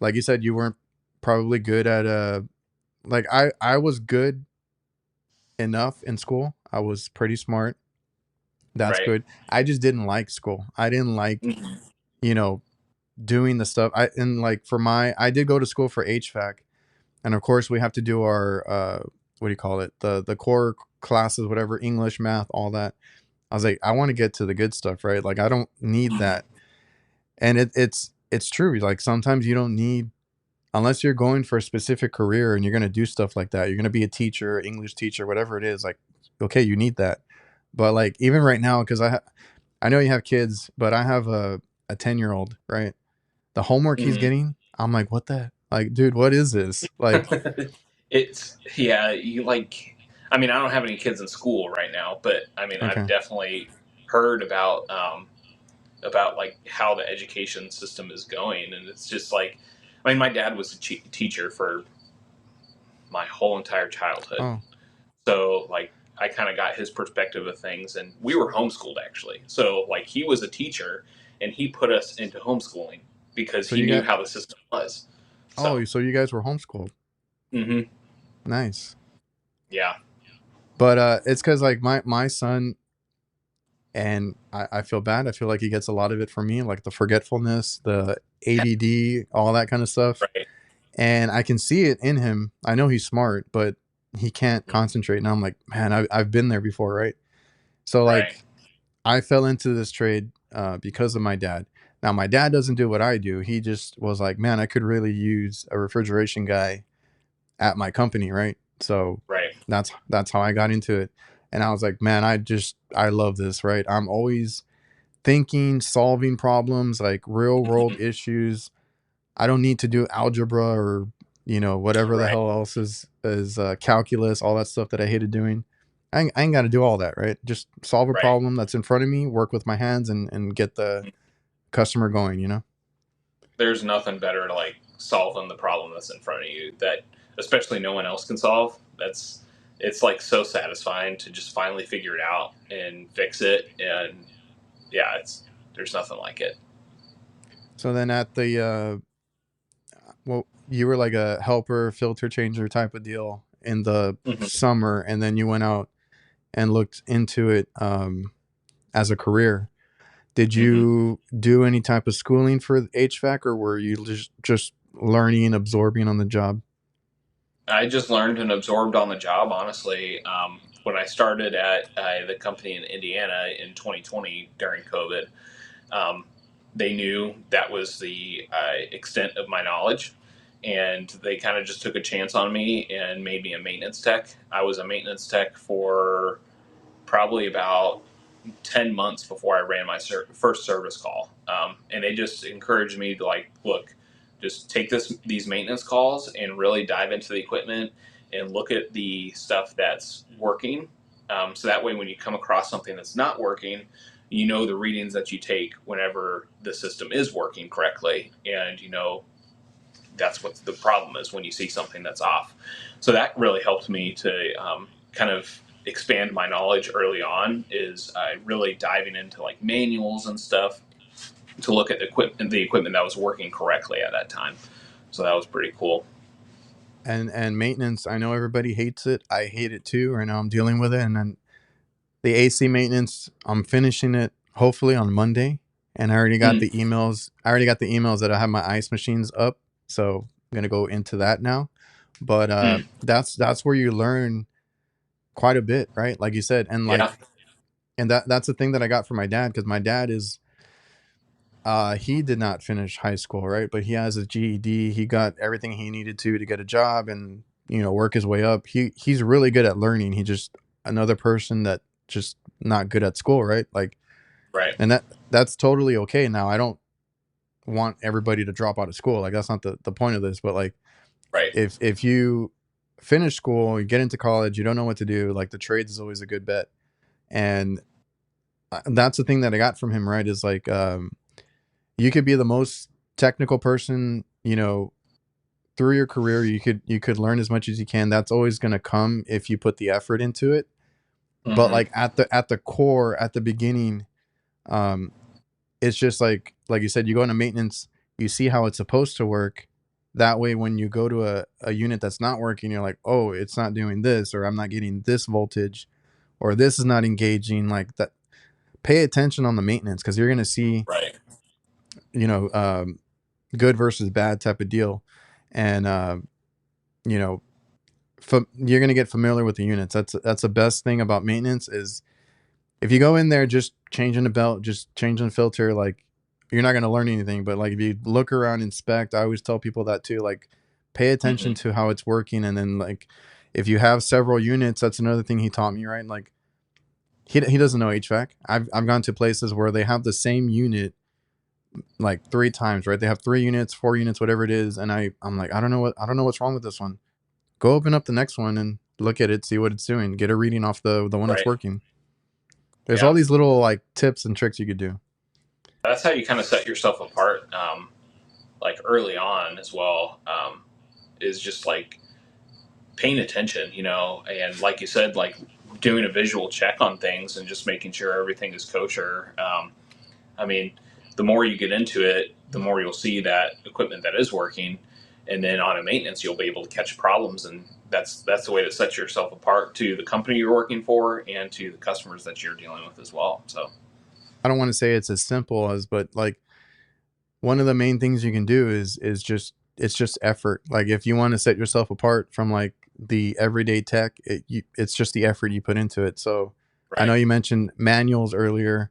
like you said, you weren't probably good at like I was good enough in school. I was pretty smart. That's Right. good. I just didn't like school. I didn't like, Mhm. you know, doing the stuff. And like for I did go to school for HVAC, and of course we have to do our what do you call it? The core classes, whatever, English, math, all that. I was like, I want to get to the good stuff, right? Like I don't need that. And it's true. Like sometimes you don't need, unless you're going for a specific career and you're going to do stuff like that. You're going to be a teacher, English teacher, whatever it is. Like, okay, you need that. But like even right now, because I know you have kids, but I have a 10-year-old, right? The homework he's Mhm. getting, I'm like, what the, like, dude, what is this? Like, It's yeah. You like. I mean, I don't have any kids in school right now, but I mean, I've okay, definitely heard about like how the education system is going, and it's just like, I mean, my dad was a teacher for my whole entire childhood, oh, so like I kind of got his perspective of things, and we were homeschooled actually. So like he was a teacher, and he put us into homeschooling because so he you knew got, how the system was. So oh, so you guys were homeschooled, hmm nice. yeah, But it's because like my son, and I feel bad. I feel like he gets a lot of it from me, like the forgetfulness, the ADD, all that kind of stuff. right, And I can see it in him. I know he's smart, but he can't concentrate. And I'm like, man, I've been there before, right? So right, like, I fell into this trade because of my dad. Now my dad doesn't do what I do. He just was like, man, I could really use a refrigeration guy at my company, right? So right. that's how I got into it. And I was like, man, I love this, right? I'm always thinking, solving problems, like real world issues. I don't need to do algebra or, whatever the Right. hell else is calculus, all that stuff that I hated doing. I ain't got to do all that, right? Just solve a Right. problem that's in front of me, work with my hands, and get the customer going. There's nothing better to like solving the problem that's in front of you that especially no one else can solve. It's like so satisfying to just finally figure it out and fix it. And yeah, there's nothing like it. So then at the, well, you were like a helper, filter changer type of deal in the Hmm. summer, and then you went out and looked into it as a career. Did Hmm. you do any type of schooling for HVAC, or were you just learning and absorbing on the job? I just learned and absorbed on the job, honestly. When I started at the company in Indiana in 2020 during COVID, um, they knew that was the extent of my knowledge, and they kind of just took a chance on me and made me a maintenance tech. I was a maintenance tech for probably about 10 months before I ran my first service call. And they just encouraged me to like, look, just take these maintenance calls and really dive into the equipment and look at the stuff that's working. So that way, when you come across something that's not working, you know the readings that you take whenever the system is working correctly, and you know that's what the problem is when you see something that's off. So that really helped me to kind of expand my knowledge early on. Is really diving into like manuals and stuff to look at the equipment that was working correctly at that time. So that was pretty cool. And maintenance, I know everybody hates it. I hate it too. Right now I'm dealing with it. And then the AC maintenance, I'm finishing it hopefully on Monday. And I already got Mm, the emails. I already got the emails that I have my ice machines up. So I'm gonna go into that now. But mm, that's where you learn quite a bit, right? Like you said. And yeah. like, and that's the thing that I got from my dad, because my dad is he did not finish high school, right? But he has a GED. He got everything he needed to get a job and work his way up. He's really good at learning. He just another person that just not good at school, right? Like, Right. and that's totally okay. Now, I don't want everybody to drop out of school. Like that's not the point of this. But like, Right. if you finish school, you get into college, you don't know what to do. Like the trades is always a good bet, and that's the thing that I got from him, right? Is like, you could be the most technical person, through your career. You could learn as much as you can. That's always going to come if you put the effort into it. But Hmm. like at the core, at the beginning, um it's just like you said, you go into maintenance, you see how it's supposed to work. That way when you go to a unit that's not working, you're like, oh, it's not doing this, or I'm not getting this voltage, or this is not engaging like that. Pay attention on the maintenance, because you're going to see, Right. you know um good versus bad type of deal. And you know you're going to get familiar with the units. That's the best thing about maintenance, is if you go in there just changing the belt, just changing the filter, like you're not going to learn anything. But like if you look around, inspect, I always tell people that too, like pay attention Hmm. to how it's working. And then like if you have several units, that's another thing he taught me, right? Like he doesn't know HVAC. I've gone to places where they have the same unit like three times, right? They have 3 units, 4 units, whatever it is. And I'm like, I don't know what's wrong with this one. Go open up the next one and look at it, see what it's doing, get a reading off the one that's Right. working. There's all Yeah. these little like tips and tricks you could do. That's how you kind of set yourself apart, like early on as well. Is just like paying attention, and like you said, like doing a visual check on things and just making sure everything is kosher. I mean, the more you get into it, the more you'll see that equipment that is working, and then on a maintenance, you'll be able to catch problems, and that's the way to set yourself apart to the company you're working for and to the customers that you're dealing with as well. So, I don't want to say it's as simple as, but like one of the main things you can do is just it's just effort. Like if you want to set yourself apart from like the everyday tech, it's just the effort you put into it. So I know right. you mentioned manuals earlier.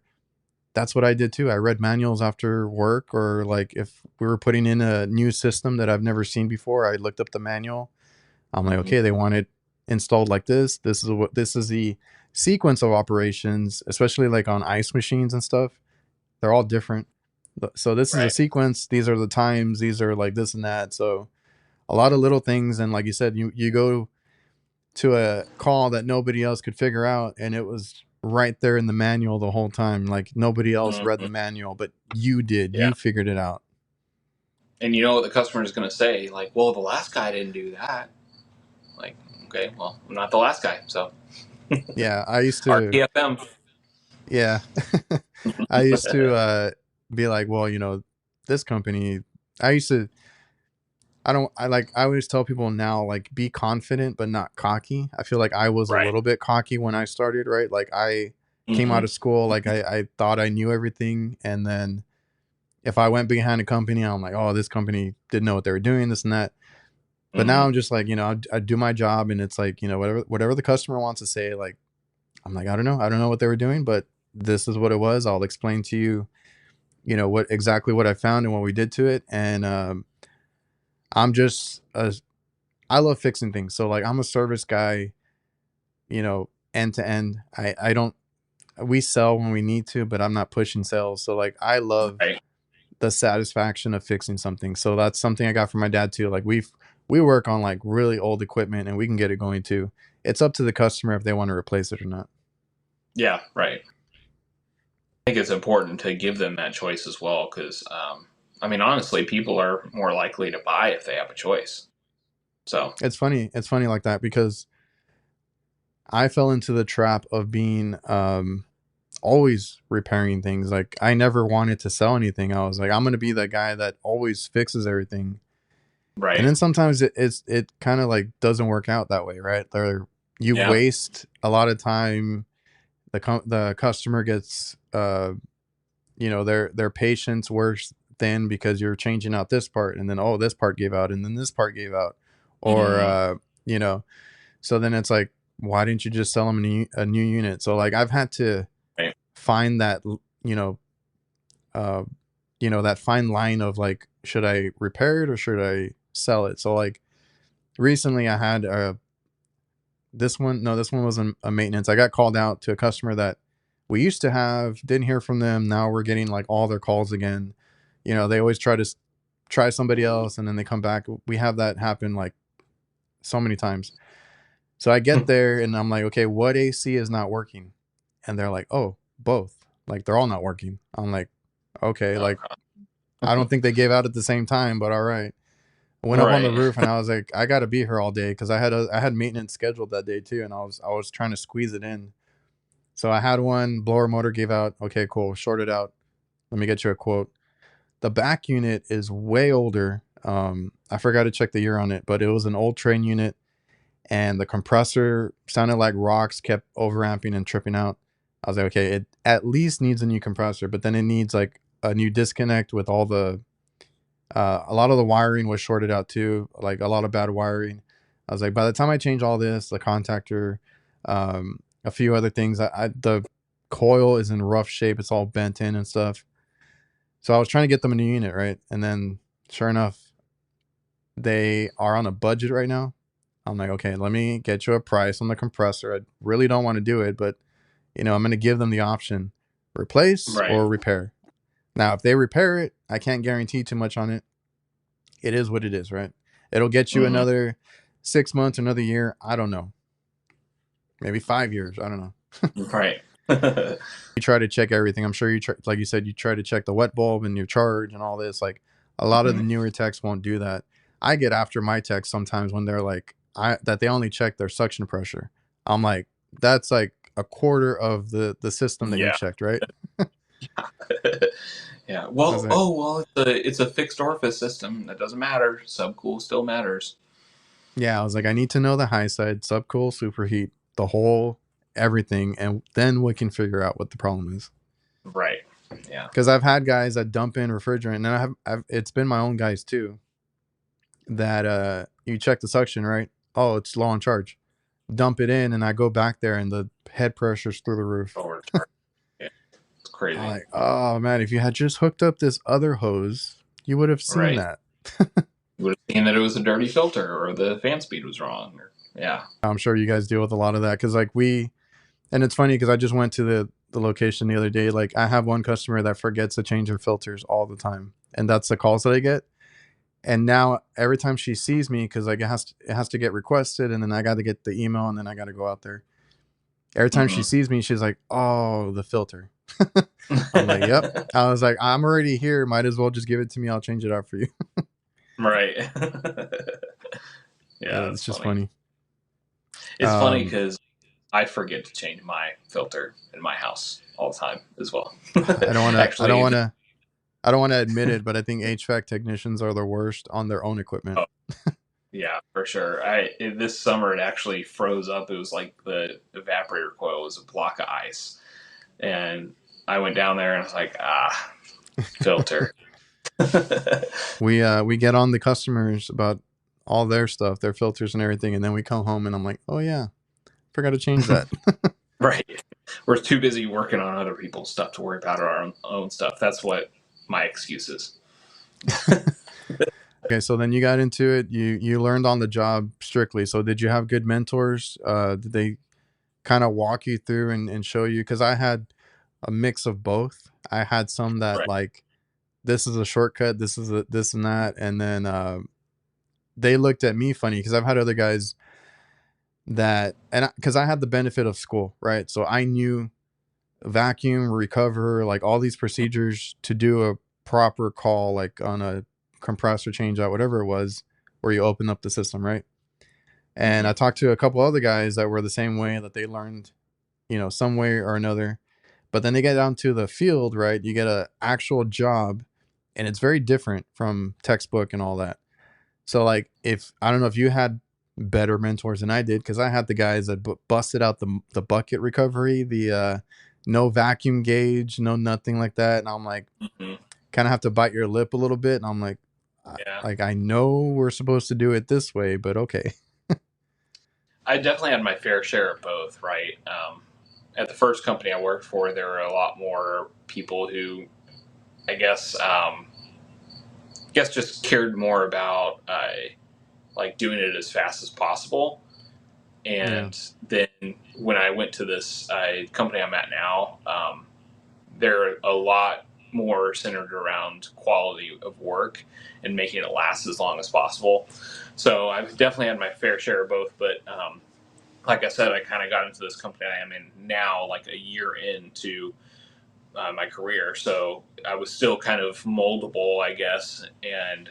That's what I did too. I read manuals after work, or like if we were putting in a new system that I've never seen before, I looked up the manual. I'm like, Hmm. okay, they want it installed like this. This is the sequence of operations, especially like on ice machines and stuff, they're all different. So this is a Right. sequence. These are the times. These are like this and that. So a lot of little things. And like you said, you go to a call that nobody else could figure out, and it was right there in the manual the whole time. Like nobody else read the Mhm. manual, but you did. Yeah. You figured it out. And you know what the customer is going to say? Like, well, the last guy didn't do that. Like, okay, well, I'm not the last guy, so Yeah, I used to. RTFM. Yeah, I used to be like, well, you know, this company. I used to. I don't. I like. I always tell people now, like, be confident but not cocky. I feel like I was a Right. little bit cocky when I started. Right, like I came out Hmm. of school, like I thought I knew everything, and then if I went behind a company, I'm like, oh, this company didn't know what they were doing, this and that. But now Hmm. I'm just like, you know, I do my job, and it's like, you know, whatever the customer wants to say, like, I'm like, I don't know what they were doing, but this is what it was. I'll explain to you, you know, what exactly what I found and what we did to it. And I'm just, I love fixing things. So like, I'm a service guy, you know, end to end. I don't, we sell when we need to, but I'm not pushing sales. So like, I love Right. the satisfaction of fixing something. So that's something I got from my dad too. Like we work on like really old equipment and we can get it going too. It's up to the customer if they want to replace it or not. Yeah. Right. I think it's important to give them that choice as well, because I mean, honestly, people are more likely to buy if they have a choice. So. It's funny. It's funny like that because I fell into the trap of being always repairing things. Like I never wanted to sell anything. I was like, I'm gonna be that guy that always fixes everything. And Right. then sometimes it kind of like doesn't work out that way, right? There you Yeah. waste a lot of time. The customer gets you know their patience worse thin because you're changing out this part, and then oh, this part gave out, and then this part gave out, or Mm. you know, so then it's like, why didn't you just sell them a new unit? So like I've had to Right. find that, you know, uh you know, that fine line of like, should I repair it or should I sell it? So like recently I had this one, no, this one wasn't a maintenance. I got called out to a customer that we used to have, didn't hear from them. Now we're getting like all their calls again. You know, they always try to try somebody else and then they come back. We have that happen like so many times. So I get there and I'm like, okay, what AC is not working? And they're like, oh, both. Like they're all not working. I'm like, okay, like Okay. I don't think they gave out at the same time, but all right. I went up on the Right. roof and I was like, I got to be here all day because I had maintenance scheduled that day too, and I was trying to squeeze it in. So I had one blower motor gave out. Okay, cool. Shorted out. Let me get you a quote. The back unit is way older. I forgot to check the year on it, but it was an old train unit, and the compressor sounded like rocks, kept overamping and tripping out. I was like, okay, it at least needs a new compressor, but then it needs like a new disconnect with all the a lot of the wiring was shorted out too, like a lot of bad wiring. I was like, by the time I change all this, the contactor, a few other things, the coil is in rough shape. It's all bent in and stuff. So I was trying to get them a new unit, right? And then sure enough, they are on a budget right now. I'm like, okay, let me get you a price on the compressor. I really don't want to do it, but you know, I'm going to give them the option, replace Right. or repair. Now, if they repair it, I can't guarantee too much on it. It is what it is, right? It'll get you Hmm. another 6 months, another year. I don't know. Maybe 5 years. I don't know. Right. You try to check everything. I'm sure you try, like you said, you try to check the wet bulb and your charge and all this. Like a lot of the Mhm. newer techs won't do that. I get after my techs sometimes when they're like, that they only check their suction pressure. I'm like, that's like a quarter of the system that you Yeah. checked, right? Yeah. I was Well, like, oh well, it's a fixed orifice system. That doesn't matter. Subcool still matters. yeah, I was like, I need to know the high side, subcool, superheat, the whole everything, and then we can figure out what the problem is. Right. Yeah. Because I've had guys that dump in refrigerant, and it's been my own guys too. That you check the suction, right? Oh, it's low on charge. Dump it in, and I go back there, and the head pressure's through the roof. Overcharge. Yeah. It's I'm crazy. like, oh man, if you had just hooked up this other hose, you would have seen Right. that. You would have seen that it was a dirty filter or the fan speed was wrong. Or, yeah. I'm sure you guys deal with a lot of that because, like, And it's funny because I just went to the location the other day. Like I have one customer that forgets to change her filters all the time, and that's the calls that I get. And now every time she sees me, because like it has to get requested, and then I got to get the email, and then I got to go out there. Every time she sees me, she's like, "Oh, the filter." I'm like, "Yep." I was like, "I'm already here. Might as well just give it to me. I'll change it out for you." Right. Yeah, It's that's just funny. funny. It's funny because I forget to change my filter in my house all the time as well. I don't want to. I don't Actually, want to. I don't want to admit it, but I think HVAC technicians are the worst on their own equipment. oh, yeah, for sure. This summer it actually froze up. It was like the evaporator coil was a block of ice, and I went down there and I was like, filter. We get on the customers about all their stuff, their filters and everything, and then we come home and I'm like, "Oh yeah, forgot to change that." Right. We're too busy working on other people's stuff to worry about our own stuff. That's what my excuse is. Okay, so then you got into it. You learned on the job strictly. So did you have good mentors? Did they kind of walk you through and show you? Because I had a mix of both. I had some that Right. like this is a shortcut, this is a this and that, and then they looked at me funny because I've had other guys that and because I had the benefit of school, right? So I knew vacuum, recover, like all these procedures to do a proper call, like on a compressor change out, whatever it was, where you open up the system, right? And Mm-hmm. I talked to a couple other guys that were the same way that they learned, some way or another. But then they get down to the field, right? You get a actual job, and it's very different from textbook and all that. So, like, if I don't know if you had better mentors than I did, because I had the guys that busted out the bucket recovery, the no vacuum gauge, no nothing like that, and I'm like, Mm-hmm. kind of have to bite your lip a little bit, and I'm like, Yeah. I know we're supposed to do it this way, but okay. I definitely had my fair share of both, right? At the first company I worked for, there were a lot more people who, I guess just cared more about like doing it as fast as possible. Yeah. And then when I went to this company I'm at now, they're a lot more centered around quality of work and making it last as long as possible. So I've definitely had my fair share of both, but like I said, I kind of got into this company I am in now, like a year into my career. So I was still kind of moldable, I guess. And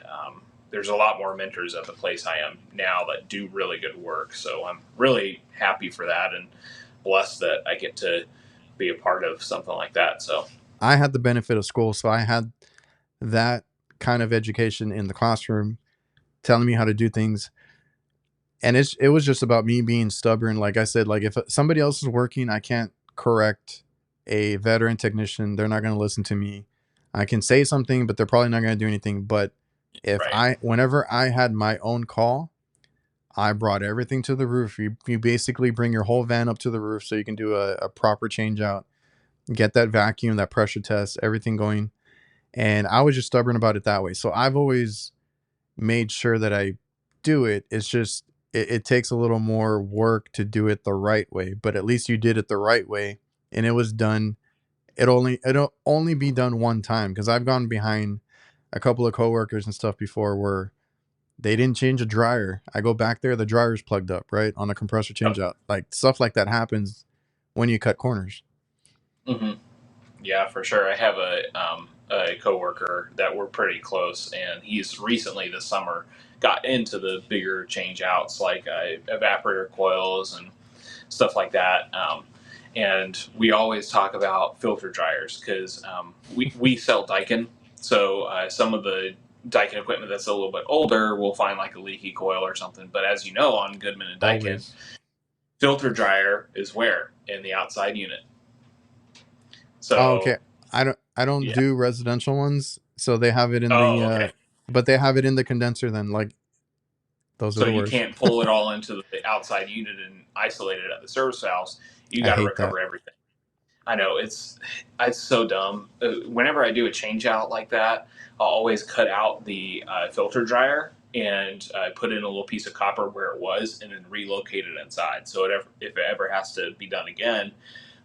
there's a lot more mentors at the place I am now that do really good work. So I'm really happy for that and blessed that I get to be a part of something like that. So, I had the benefit of school, so I had that kind of education in the classroom telling me how to do things. And it was just about me being stubborn. Like I said, like if somebody else is working, I can't correct a veteran technician. They're not going to listen to me. I can say something, but they're probably not going to do anything. But right. whenever I had my own call, I brought everything to the roof. You basically bring your whole van up to the roof so you can do a proper change out, get that vacuum, that pressure test, everything going. And I was just stubborn about it that way. So I've always made sure that I do it. It's just it takes a little more work to do it the right way, but at least you did it the right way, and it was done. It'll only be done one time because I've gone behind a couple of coworkers and stuff before where they didn't change a dryer. I go back there, the dryer's plugged up, right, on a compressor change out. Like stuff like that happens when you cut corners. Mm-hmm. Yeah, for sure. I have a coworker that we're pretty close, and he's recently this summer got into the bigger change outs like evaporator coils and stuff like that. And we always talk about filter dryers because we sell Daikin. So some of the Daikin equipment that's a little bit older, we'll find like a leaky coil or something. But as you know, on Goodman and Daikin, Always. filter dryer is where in the outside unit. Oh, okay. So I don't yeah. do residential ones, so they have it in the Oh, okay. but they have it in the condenser then. Like those are So the you worst. can't pull it all into the outside unit and isolate it at the service valves. You I got to hate that. recover everything. I know it's so dumb. Whenever I do a change out like that, I'll always cut out the filter dryer and put in a little piece of copper where it was, and then relocate it inside. So if it ever has to be done again,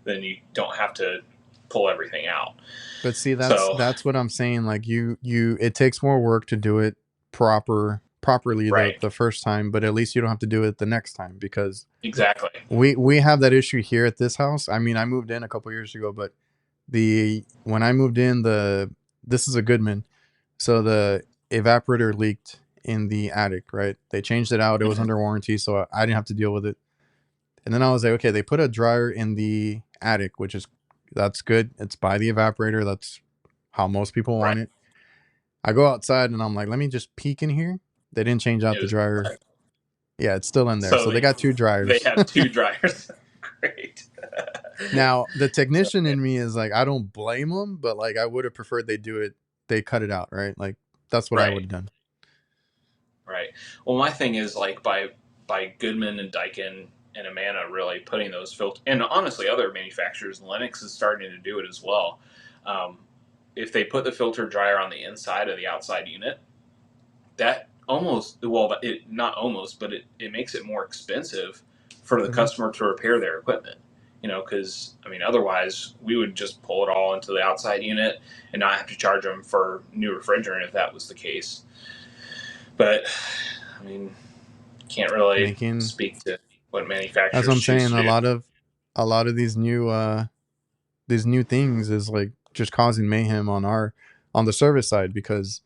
then you don't have to pull everything out. But see, So that's what I'm saying. Like it takes more work to do it properly right, the first time, but at least you don't have to do it the next time, because exactly. we have that issue here at this house. I mean, I moved in a couple years ago, but when I moved in, this is a Goodman, so the evaporator leaked in the attic, right? They changed it out. It was Mm-hmm. under warranty, so I didn't have to deal with it. And then I was like, okay, they put a dryer in the attic, that's good. It's by the evaporator. That's how most people Right. want it. I go outside and I'm like, let me just peek in here. They didn't change out It the was, dryer. Yeah, it's still in there. so So they got two they dryers. have two dryers. Great. Now, the technician in me is like, I don't blame them, but like I would have preferred they cut it out, right? Like that's what I would Right. have done. Right. Well, my thing is like by Goodman and Daikin and Amana really putting those filters, and honestly, other manufacturers, Lennox is starting to do it as well. Um, if they put the filter dryer on the inside of the outside unit, that almost, well, it not almost, but it makes it more expensive for the Mm-hmm. customer to repair their equipment. You know, because I mean, otherwise we would just pull it all into the outside unit and not have to charge them for new refrigerant if that was the case. But I mean, can't really Making speak to what That's what manufacturers I'm choose saying. to do. A lot of these new things is like just causing mayhem on the service side, because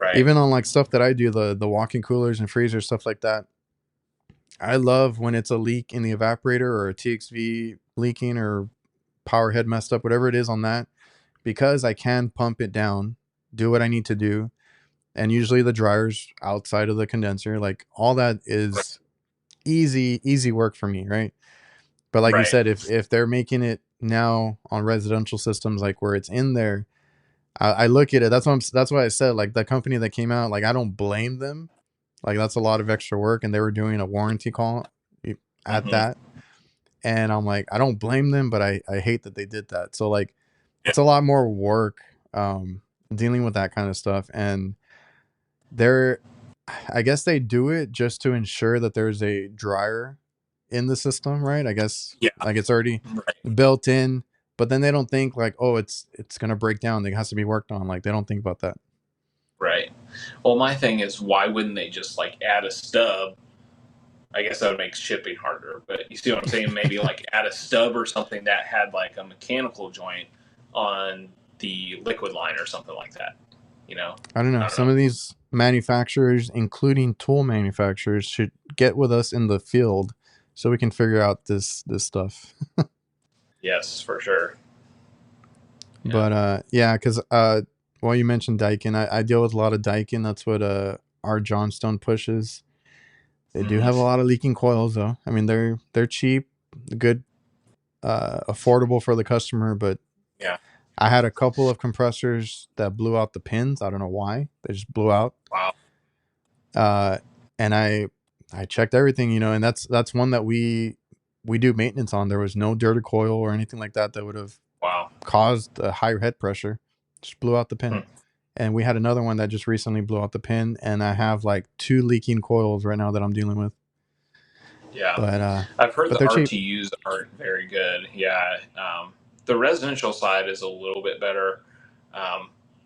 Right. even on like stuff that I do, the walk-in coolers and freezers, stuff like that, I love when it's a leak in the evaporator or a TXV leaking or power head messed up, whatever it is on that, because I can pump it down, do what I need to do. And usually the dryer's outside of the condenser, like all that Right. is easy work for me, right? But like you Right. said, if they're making it now on residential systems, like where it's in there, I look at it. That's why I said, like, the company that came out, like, I don't blame them. Like that's a lot of extra work, and they were doing a warranty call at Mm-hmm. that, and I'm like, I don't blame them, but I hate that they did that. So like, Yeah. it's a lot more work dealing with that kind of stuff, and they're I guess they do it just to ensure that there's a dryer in the system, right? I guess Yeah. like it's already Right. built in, but then they don't think like, oh, it's gonna break down. It has to be worked on. Like they don't think about that. Right. Well, my thing is, why wouldn't they just like add a stub? I guess that would make shipping harder, but you see what I'm saying? Maybe like add a stub or something that had like a mechanical joint on the liquid line or something like that. You know? I don't I know. don't Some know. of these manufacturers, including tool manufacturers, should get with us in the field so we can figure out this stuff. Yes, for sure. Yeah. But yeah, because well, you mentioned Daikin. I deal with a lot of Daikin. That's what our Johnstone pushes. They do Mm-hmm. have a lot of leaking coils, though. I mean, they're cheap, good, affordable for the customer. But Yeah. I had a couple of compressors that blew out the pins. I don't know why. They just blew out. Wow. And I checked everything, and that's one that we do maintenance on. There was no dirty coil or anything like that would have Wow. caused a higher head pressure. Just blew out the pin. Hmm. And we had another one that just recently blew out the pin, and I have like 2 leaking coils right now that I'm dealing with. Yeah. But I've heard the they're cheap. RTUs aren't very good. Yeah. The residential side is a little bit better.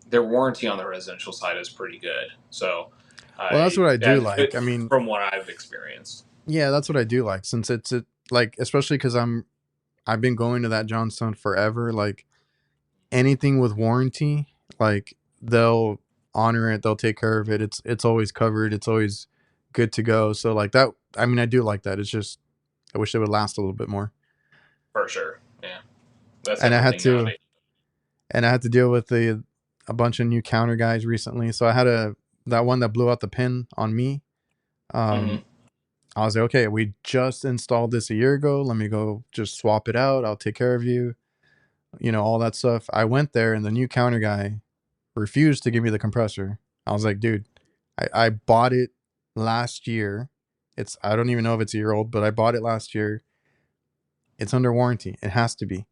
Their warranty on the residential side is pretty good. So, Well, that's what I do like. I mean, from what I've experienced. yeah, that's what I do like, since it's like, especially because I've been going to that Johnstone forever. Like anything with warranty, like they'll honor it, they'll take care of it. It's always covered, it's always good to go. So like that, I mean, I do like that. It's just I wish it would last a little bit more. For sure. Yeah. That's And everything nowadays. I had to deal with a bunch of new counter guys recently. So I had that one that blew out the pin on me. Mm-hmm. I was like, okay, we just installed this a year ago. Let me go just swap it out. I'll take care of you. All that stuff. I went there and the new counter guy refused to give me the compressor. I was like, dude, I bought it last year. I don't even know if it's a year old, but I bought it last year. It's under warranty. It has to be.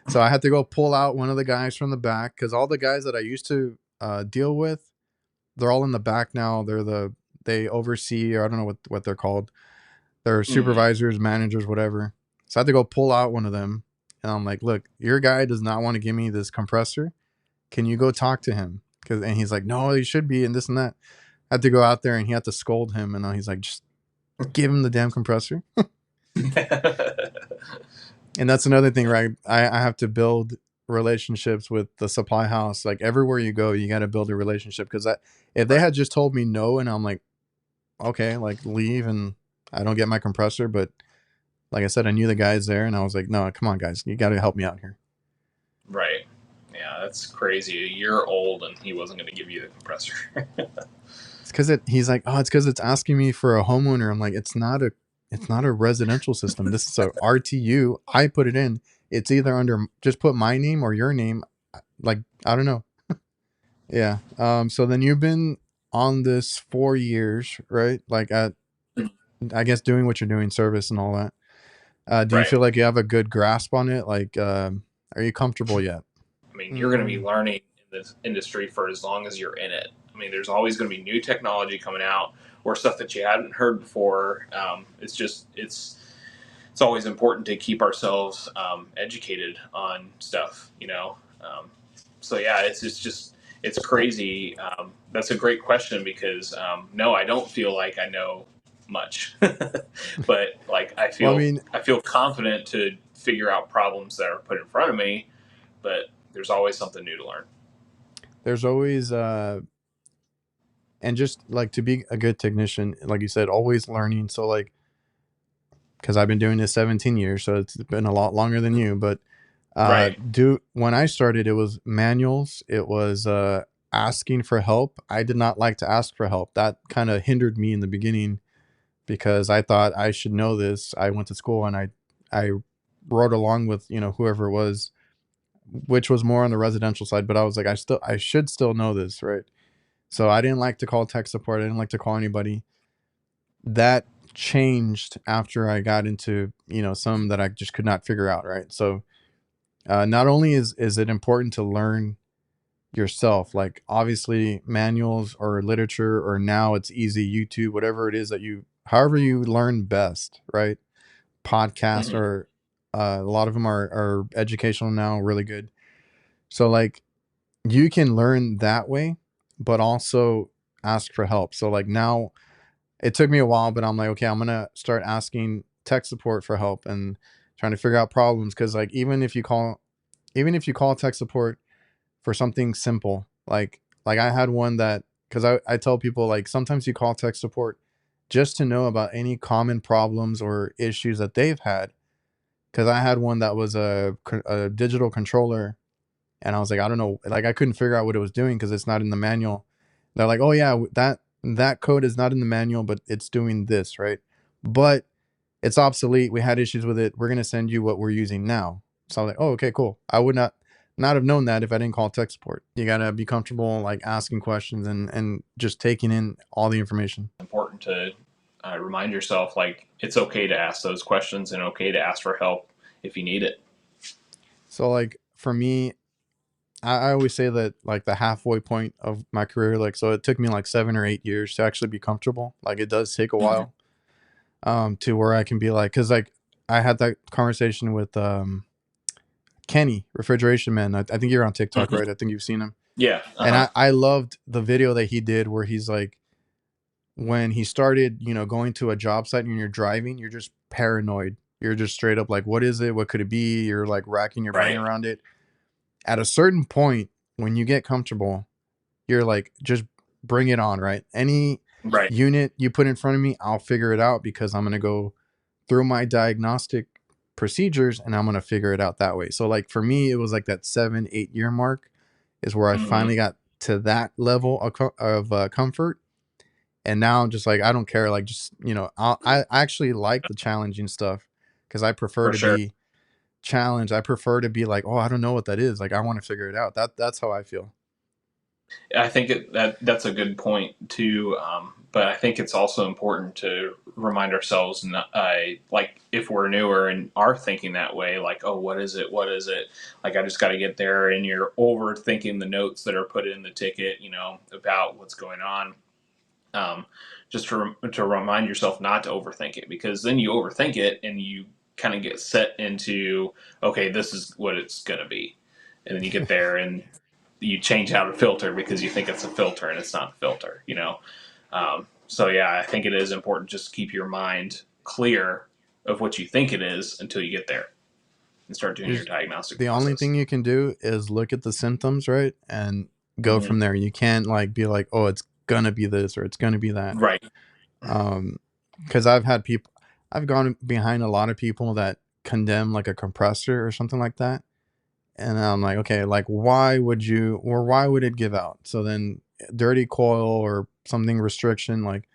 So I had to go pull out one of the guys from the back, because all the guys that I used to deal with, they're all in the back now. They oversee, or I don't know what they're called. They're Mm. supervisors, managers, whatever. So I had to go pull out one of them, and I'm like, look, your guy does not want to give me this compressor. Can you go talk to him? And he's like, no, he should be, and this and that. I had to go out there, and he had to scold him, and he's like, just give him the damn compressor. And that's another thing, right? I have to build relationships with the supply house. Like everywhere you go, you got to build a relationship, because if they Right. had just told me no, and I'm like, okay, like leave, and I don't get my compressor, but like I said, I knew the guys there, and I was like, no, come on, guys, you got to help me out here. Right. Yeah, that's crazy. A year old and he wasn't going to give you the compressor. It's because he's like, oh, it's because it's asking me for a homeowner. I'm like, it's not a residential system. This is a RTU. I put it in. It's either under, just put my name or your name. Like, I don't know. Yeah. So then you've been on this 4 years, right? Like I guess doing what you're doing, service and all that. Do you Right. feel like you have a good grasp on it? Like, are you comfortable yet? I mean, you're going to be learning in this industry for as long as you're in it. I mean, there's always going to be new technology coming out or stuff that you hadn't heard before. It's always important to keep ourselves educated on stuff, you know. So yeah, it's crazy. That's a great question because no, I don't feel like I know much, but like Well, I mean, I feel confident to figure out problems that are put in front of me. But there's always something new to learn. there's always, and just like to be a good technician, like you said, always learning. So like, because I've been doing this 17 years, so it's been a lot longer than you. But Right. when I started, it was manuals. It was asking for help. I did not like to ask for help. That kind of hindered me in the beginning because I thought I should know this. I went to school and I rode along with whoever it was, which was more on the residential side. But I was like, I should still know this, right? So I didn't like to call tech support. I didn't like to call anybody. That changed after I got into some that I just could not figure out, right? So not only is it important to learn yourself, like obviously manuals or literature, or now it's easy, YouTube, whatever it is that however you learn best, right? Podcasts Mm-hmm. or a lot of them are educational now, really good. So like you can learn that way, but also ask for help. So like now it took me a while, but I'm like, okay, I'm gonna start asking tech support for help and trying to figure out problems. Because like even if you call tech support for something simple, like I had one that, because I tell people, like, sometimes you call tech support just to know about any common problems or issues that they've had. Because I had one that was a digital controller, and I was like, I don't know, like I couldn't figure out what it was doing because it's not in the manual. They're like, oh yeah, that code is not in the manual, but it's doing this, right? But it's obsolete. We had issues with it. We're gonna send you what we're using now. So I was like, oh, okay, cool. I would not have known that if I didn't call tech support. You gotta be comfortable like asking questions and just taking in all the information. Important to remind yourself like it's okay to ask those questions and okay to ask for help if you need it. So like for me, I always say that like the halfway point of my career, like, so it took me like 7 or 8 years to actually be comfortable. Like it does take a Mm-hmm. while to where I can be like, because like I had that conversation with Kenny, Refrigeration Man. I think you're on TikTok, Mm-hmm. right? I think you've seen him. Yeah. And Uh-huh. I loved the video that he did where he's like, when he started, going to a job site and you're driving, you're just paranoid. You're just straight up like, what is it? What could it be? You're like racking your brain Right. around it. At a certain point, when you get comfortable, you're like, just bring it on, right? Any Right. unit you put in front of me, I'll figure it out because I'm going to go through my diagnostic procedures and I'm going to figure it out that way. So like for me, it was like that 7, 8 year mark is where I Mm-hmm. finally got to that level of comfort. And now I'm just like, I don't care. Like, just, I actually like the challenging stuff because I prefer For to sure. be challenged. I prefer to be like, oh, I don't know what that is. Like, I want to figure it out. That's how I feel. I think that's a good point too. But I think it's also important to remind ourselves, like if we're newer and are thinking that way, like, oh, what is it? What is it? Like, I just got to get there, and you're overthinking the notes that are put in the ticket, about what's going on. Um, just to remind yourself not to overthink it, because then you overthink it and you kind of get set into, okay, this is what it's going to be. And then you get there and you change out a filter because you think it's a filter and it's not a filter. So yeah, I think it is important just to keep your mind clear of what you think it is until you get there and start doing your diagnostic The only process. thing you can do is look at the symptoms, right? And go Mm-hmm. from there. You can't like be like, oh, it's gonna be this or it's gonna be that. Right. Because I've gone behind a lot of people that condemn like a compressor or something like that. And I'm like, okay, like why would it give out? So then dirty coil or something restriction, like,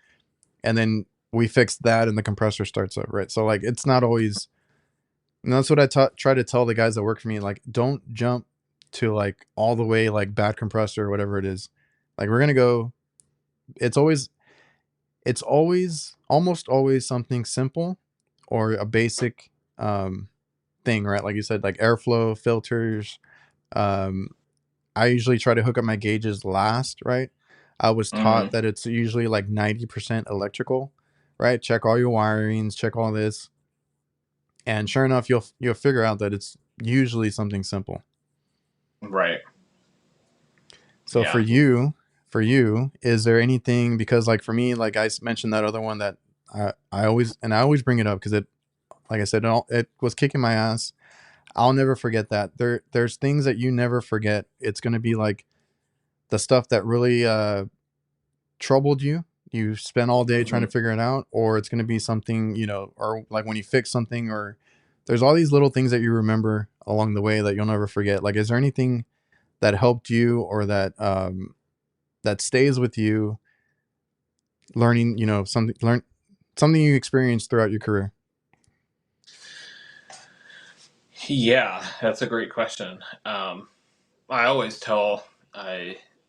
and then we fix that and the compressor starts up, right? So like it's not always, and that's what I try to tell the guys that work for me, like don't jump to like all the way like bad compressor or whatever it is. Like we're gonna go, it's always almost always something simple or a basic thing, right? Like you said, like airflow filters. um I usually try to hook up my gauges last, right? I was Mm-hmm. taught that it's usually like 90% electrical, right? Check all your wirings, check all this, and sure enough, you'll figure out that it's usually something simple. Right. So Yeah. for you, is there anything, because like for me, like I mentioned that other one that I always bring it up because it, like I said, it was kicking my ass. I'll never forget that. There's things that you never forget. It's gonna be like the stuff that really troubled you. You spent all day trying Mm-hmm. to figure it out, or it's gonna be something, or like when you fix something, or there's all these little things that you remember along the way that you'll never forget. Like, is there anything that helped you or that stays with you, learning, something you experienced throughout your career? Yeah, that's a great question. I always tell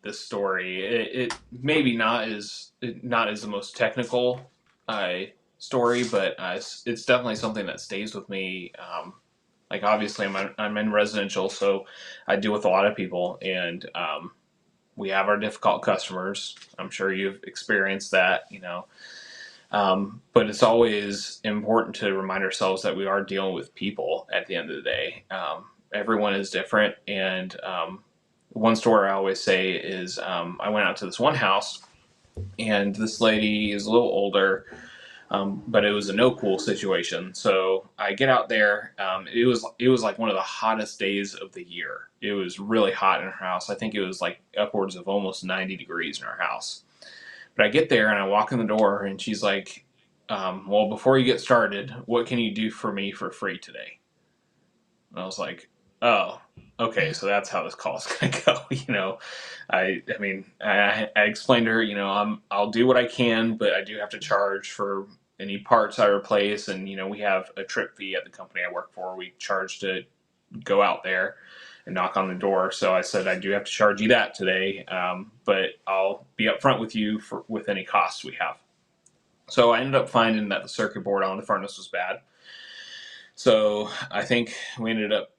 this story. It maybe not as the most technical uh, story, but it's definitely something that stays with me. Like obviously, I'm in residential, so I deal with a lot of people, and we have our difficult customers. I'm sure you've experienced that. But it's always important to remind ourselves that we are dealing with people at the end of the day. Everyone is different. And one story I always say is I went out to this one house, and this lady is a little older, but it was a no cool situation. So I get out there. It was like one of the hottest days of the year. It was really hot in her house. I think it was like upwards of almost 90 degrees in her house. But I get there and I walk in the door, and she's like, well, before you get started, what can you do for me for free today? And I was like, oh, okay, so that's how this call's going to go. I mean, I explained to her, I'll do what I can, but I do have to charge for any parts I replace. And, we have a trip fee at the company I work for. We charge to go out there and knock on the door. So I said, I do have to charge you that today, but I'll be upfront with you with any costs we have. So I ended up finding that the circuit board on the furnace was bad. So I think we ended up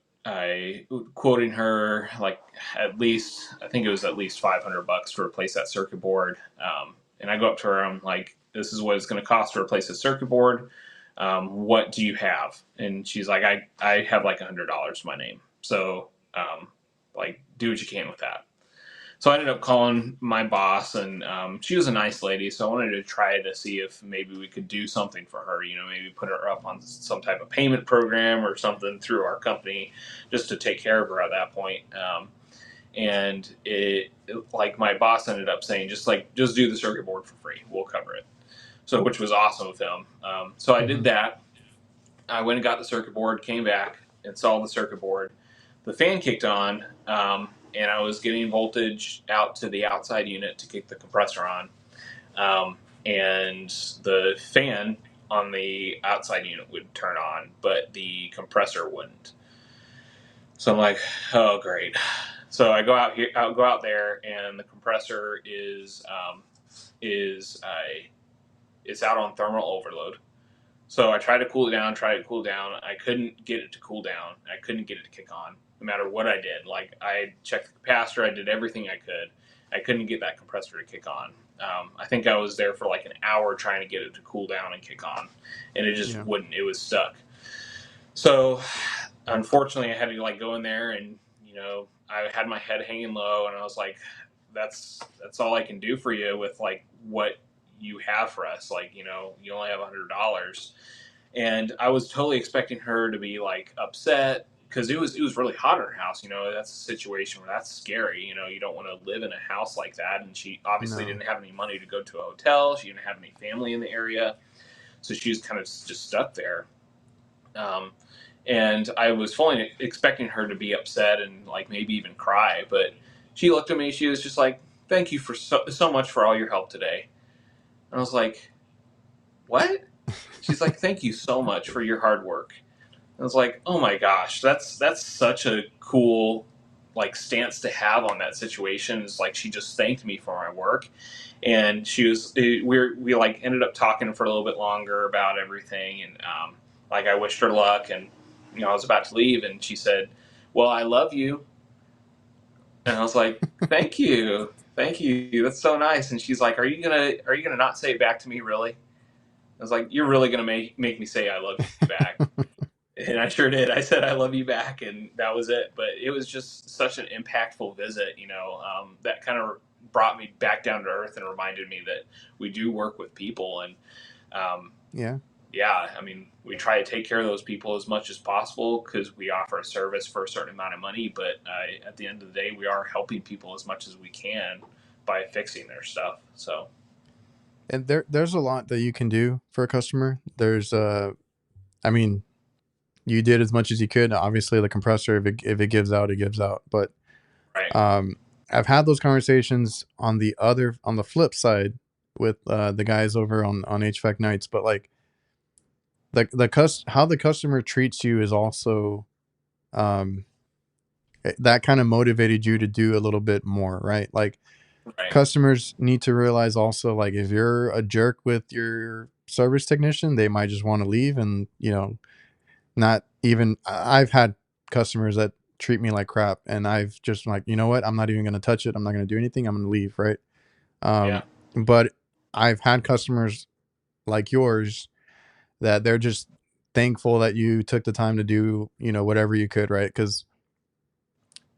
quoting her like I think it was at least $500 to replace that circuit board. And I go up to her, I'm like, this is what it's going to cost to replace the circuit board. What do you have? And she's like, I have like $100 to my name. So, like, do what you can with that. So I ended up calling my boss, and she was a nice lady, so I wanted to try to see if maybe we could do something for her. Maybe put her up on some type of payment program or something through our company, just to take care of her at that point. And like my boss ended up saying, just do the circuit board for free, we'll cover it. So which was awesome of him. So I did Mm-hmm. that. I went and got the circuit board, came back, installed the circuit board. The fan kicked on, and I was getting voltage out to the outside unit to kick the compressor on. And the fan on the outside unit would turn on, but the compressor wouldn't. So I'm like, oh, great. So I go out there, and the compressor is is it's out on thermal overload. So I tried to cool it down, I couldn't get it to cool down. I couldn't get it to kick on, no matter what I did. Like, I checked the capacitor, I did everything I could. I couldn't get that compressor to kick on. I think I was there for like an hour trying to get it to cool down and kick on, and it just wouldn't. It was stuck. So, unfortunately, I had to like go in there, and I had my head hanging low, and I was like, "That's all I can do for you with like what you have for us. Like, you only have $100." And I was totally expecting her to be like upset because it was really hot in her house. That's a situation where that's scary. You don't want to live in a house like that. And she obviously didn't have any money to go to a hotel. She didn't have any family in the area, so she was kind of just stuck there. And I was fully expecting her to be upset and like maybe even cry, but she looked at me. She was just like, "Thank you for so much for all your help today." And I was like, "What?" She's like, "Thank you so much for your hard work." I was like, "Oh my gosh, that's such a cool like stance to have on that situation." It's like she just thanked me for my work, and we like ended up talking for a little bit longer about everything, and like I wished her luck, and I was about to leave, and she said, "Well, I love you," and I was like, "Thank you, thank you, that's so nice." And she's like, "Are you gonna not say it back to me, really?" I was like, "You're really gonna make me say I love you back?" And I sure did. I said I love you back, and that was it. But it was just such an impactful visit, that kind of brought me back down to earth and reminded me that we do work with people, and Yeah. yeah, I mean, we try to take care of those people as much as possible because we offer a service for a certain amount of money. But at the end of the day, we are helping people as much as we can by fixing their stuff. So, And there's a lot that you can do for a customer. I mean, you did as much as you could. Obviously, the compressor, if it gives out, it gives out. But right, I've had those conversations on the flip side with the guys over on HVAC.NATE. But like how the customer treats you is also um that kind of motivated you to do a little bit more, right? Like, right, customers need to realize also, like, if you're a jerk with your service technician, they might just want to leave, and not even. I've had customers that treat me like crap, and I've just like, you know what, I'm not even going to touch it, I'm not going to do anything, I'm going to leave, right? yeah, But I've had customers like yours that they're just thankful that you took the time to do whatever you could, right? Because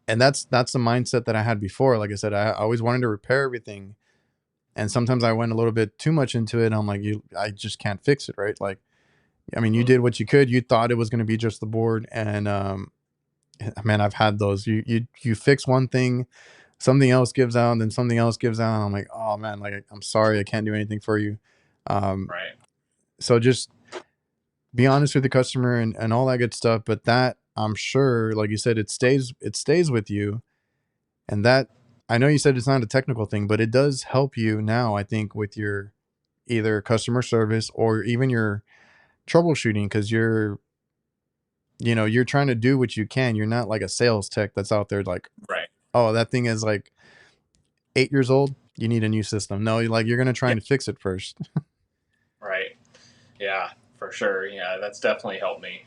and that's the mindset that I had before. Like I said, I always wanted to repair everything, and sometimes I went a little bit too much into it. And I'm like, I just can't fix it, right? Like, I mean, you mm-hmm. did what you could. You thought it was going to be just the board, and man, I've had those. You fix one thing, something else gives out, and then something else gives out. And I'm like, oh man, like, I'm sorry, I can't do anything for you. Um, Right, so just be honest with the customer and all that good stuff. But that, I'm sure, like you said, it stays with you. And that, I know you said it's not a technical thing, but it does help you now, I think, with your either customer service or even your troubleshooting, because you're trying to do what you can. You're not like a sales tech that's out there like, right, oh, that thing is like 8 years old, you need a new system. No, you're going to try yeah, and fix it first. right, yeah, for sure. Yeah, that's definitely helped me.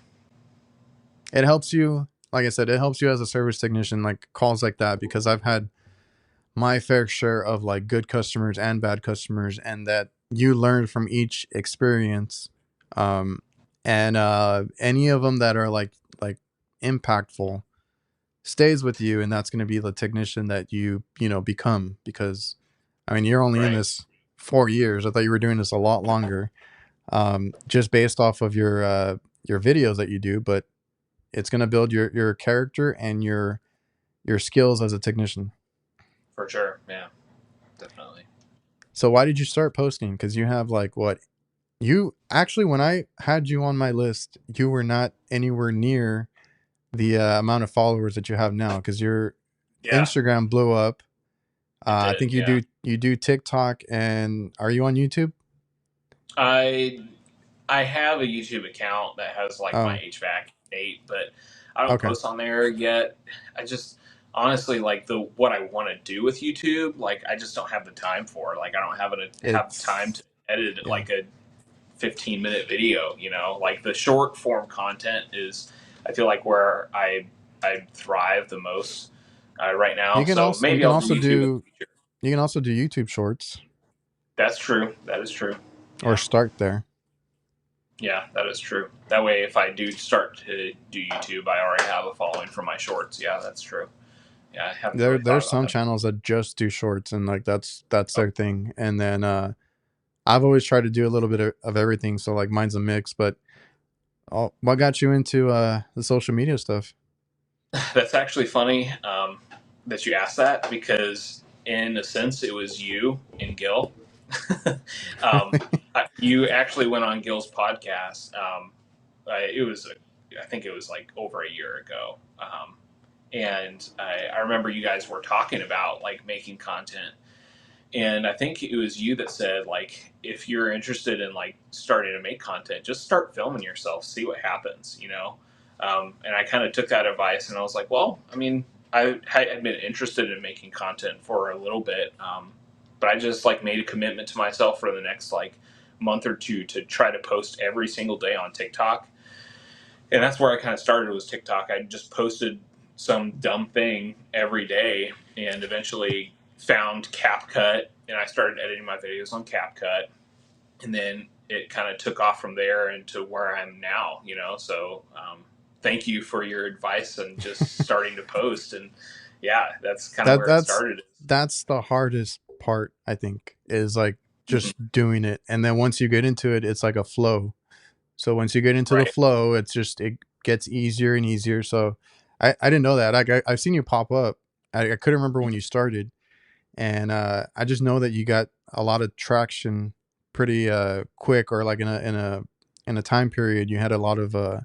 It helps you, like I said, it helps you as a service technician, like calls like that, because I've had my fair share of like good customers and bad customers, and that you learn from each experience. um and any of them that are like impactful stays with you, and that's going to be the technician that become. Because I mean, you're only in Right, this 4 years. I thought you were doing this a lot longer, just based off of your videos that you do. But it's going to build your character and your skills as a technician. for sure. Yeah, definitely. So why did you start posting? Because you have like what, you actually, when I had you on my list, you were not anywhere near the amount of followers that you have now. Because your Yeah, Instagram blew up. it I did. think Yeah, you do TikTok, and are you on YouTube? I I have a YouTube account that has like my Oh, HVAC.NATE, but I don't okay. post on there yet. I just honestly, like what I want to do with YouTube, like I just don't have the time for. Like I don't have time It's to edit yeah. like a 15-minute video. You know, like the short form content is, I feel like where I thrive the most right now. So You maybe can I'll do also YouTube in the do future. YouTube shorts That's true. That is true. or Yeah. start there. Yeah, that is true. That way, if I do start to do YouTube, I already have a following for my shorts. Yeah, that's true. Yeah, I haven't really thought There's about some that. channels that just do shorts and like that's Oh, their thing. And then I've always tried to do a little bit of everything, so like mine's a mix. But what got you into the social media stuff? that's actually funny that you asked that because, in a sense, it was you and Gil. um, you actually went on Gil's podcast. It was, I think it was like over a year ago. And I remember you guys were talking about like making content. And I think it was you that said, like, if you're interested in like starting to make content, just start filming yourself, see what happens, you know? And I kind of took that advice and I was like, well, I mean, I had been interested in making content for a little bit, but I just like made a commitment to myself for the next like month or two to try to post every single day on TikTok. And that's where I kind of started was TikTok. I just posted some dumb thing every day and eventually found CapCut and I started editing my videos on CapCut. And then it kind of took off from there into where I'm now, you know? So, thank you for your advice and just starting to post. And yeah, that's kind of That where it started. that's the hardest part, I think, is like Mhm. just doing it. And then once you get into it, it's like a flow. So once you get into the Right. flow, it gets easier and easier. So I didn't know that. Like I've seen you pop up. I couldn't remember when you started, and I just know that you got a lot of traction pretty quick, or like in a time period, you had a lot of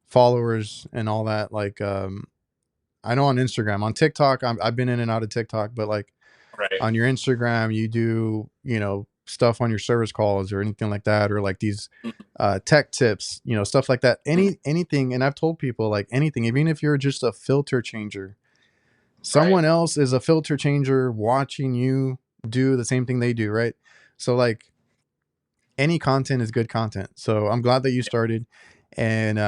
followers and all that. Like I know on Instagram, on TikTok, I've been in and out of TikTok, but like Right. on your Instagram, you do, stuff on your service calls or anything like that, or like these Mhm. tech tips, stuff like that. Anything. And I've told people like anything, even if you're just a filter changer, Right. someone else is a filter changer watching you do the same thing they do, right? So like any content is good content. So I'm glad that you started, and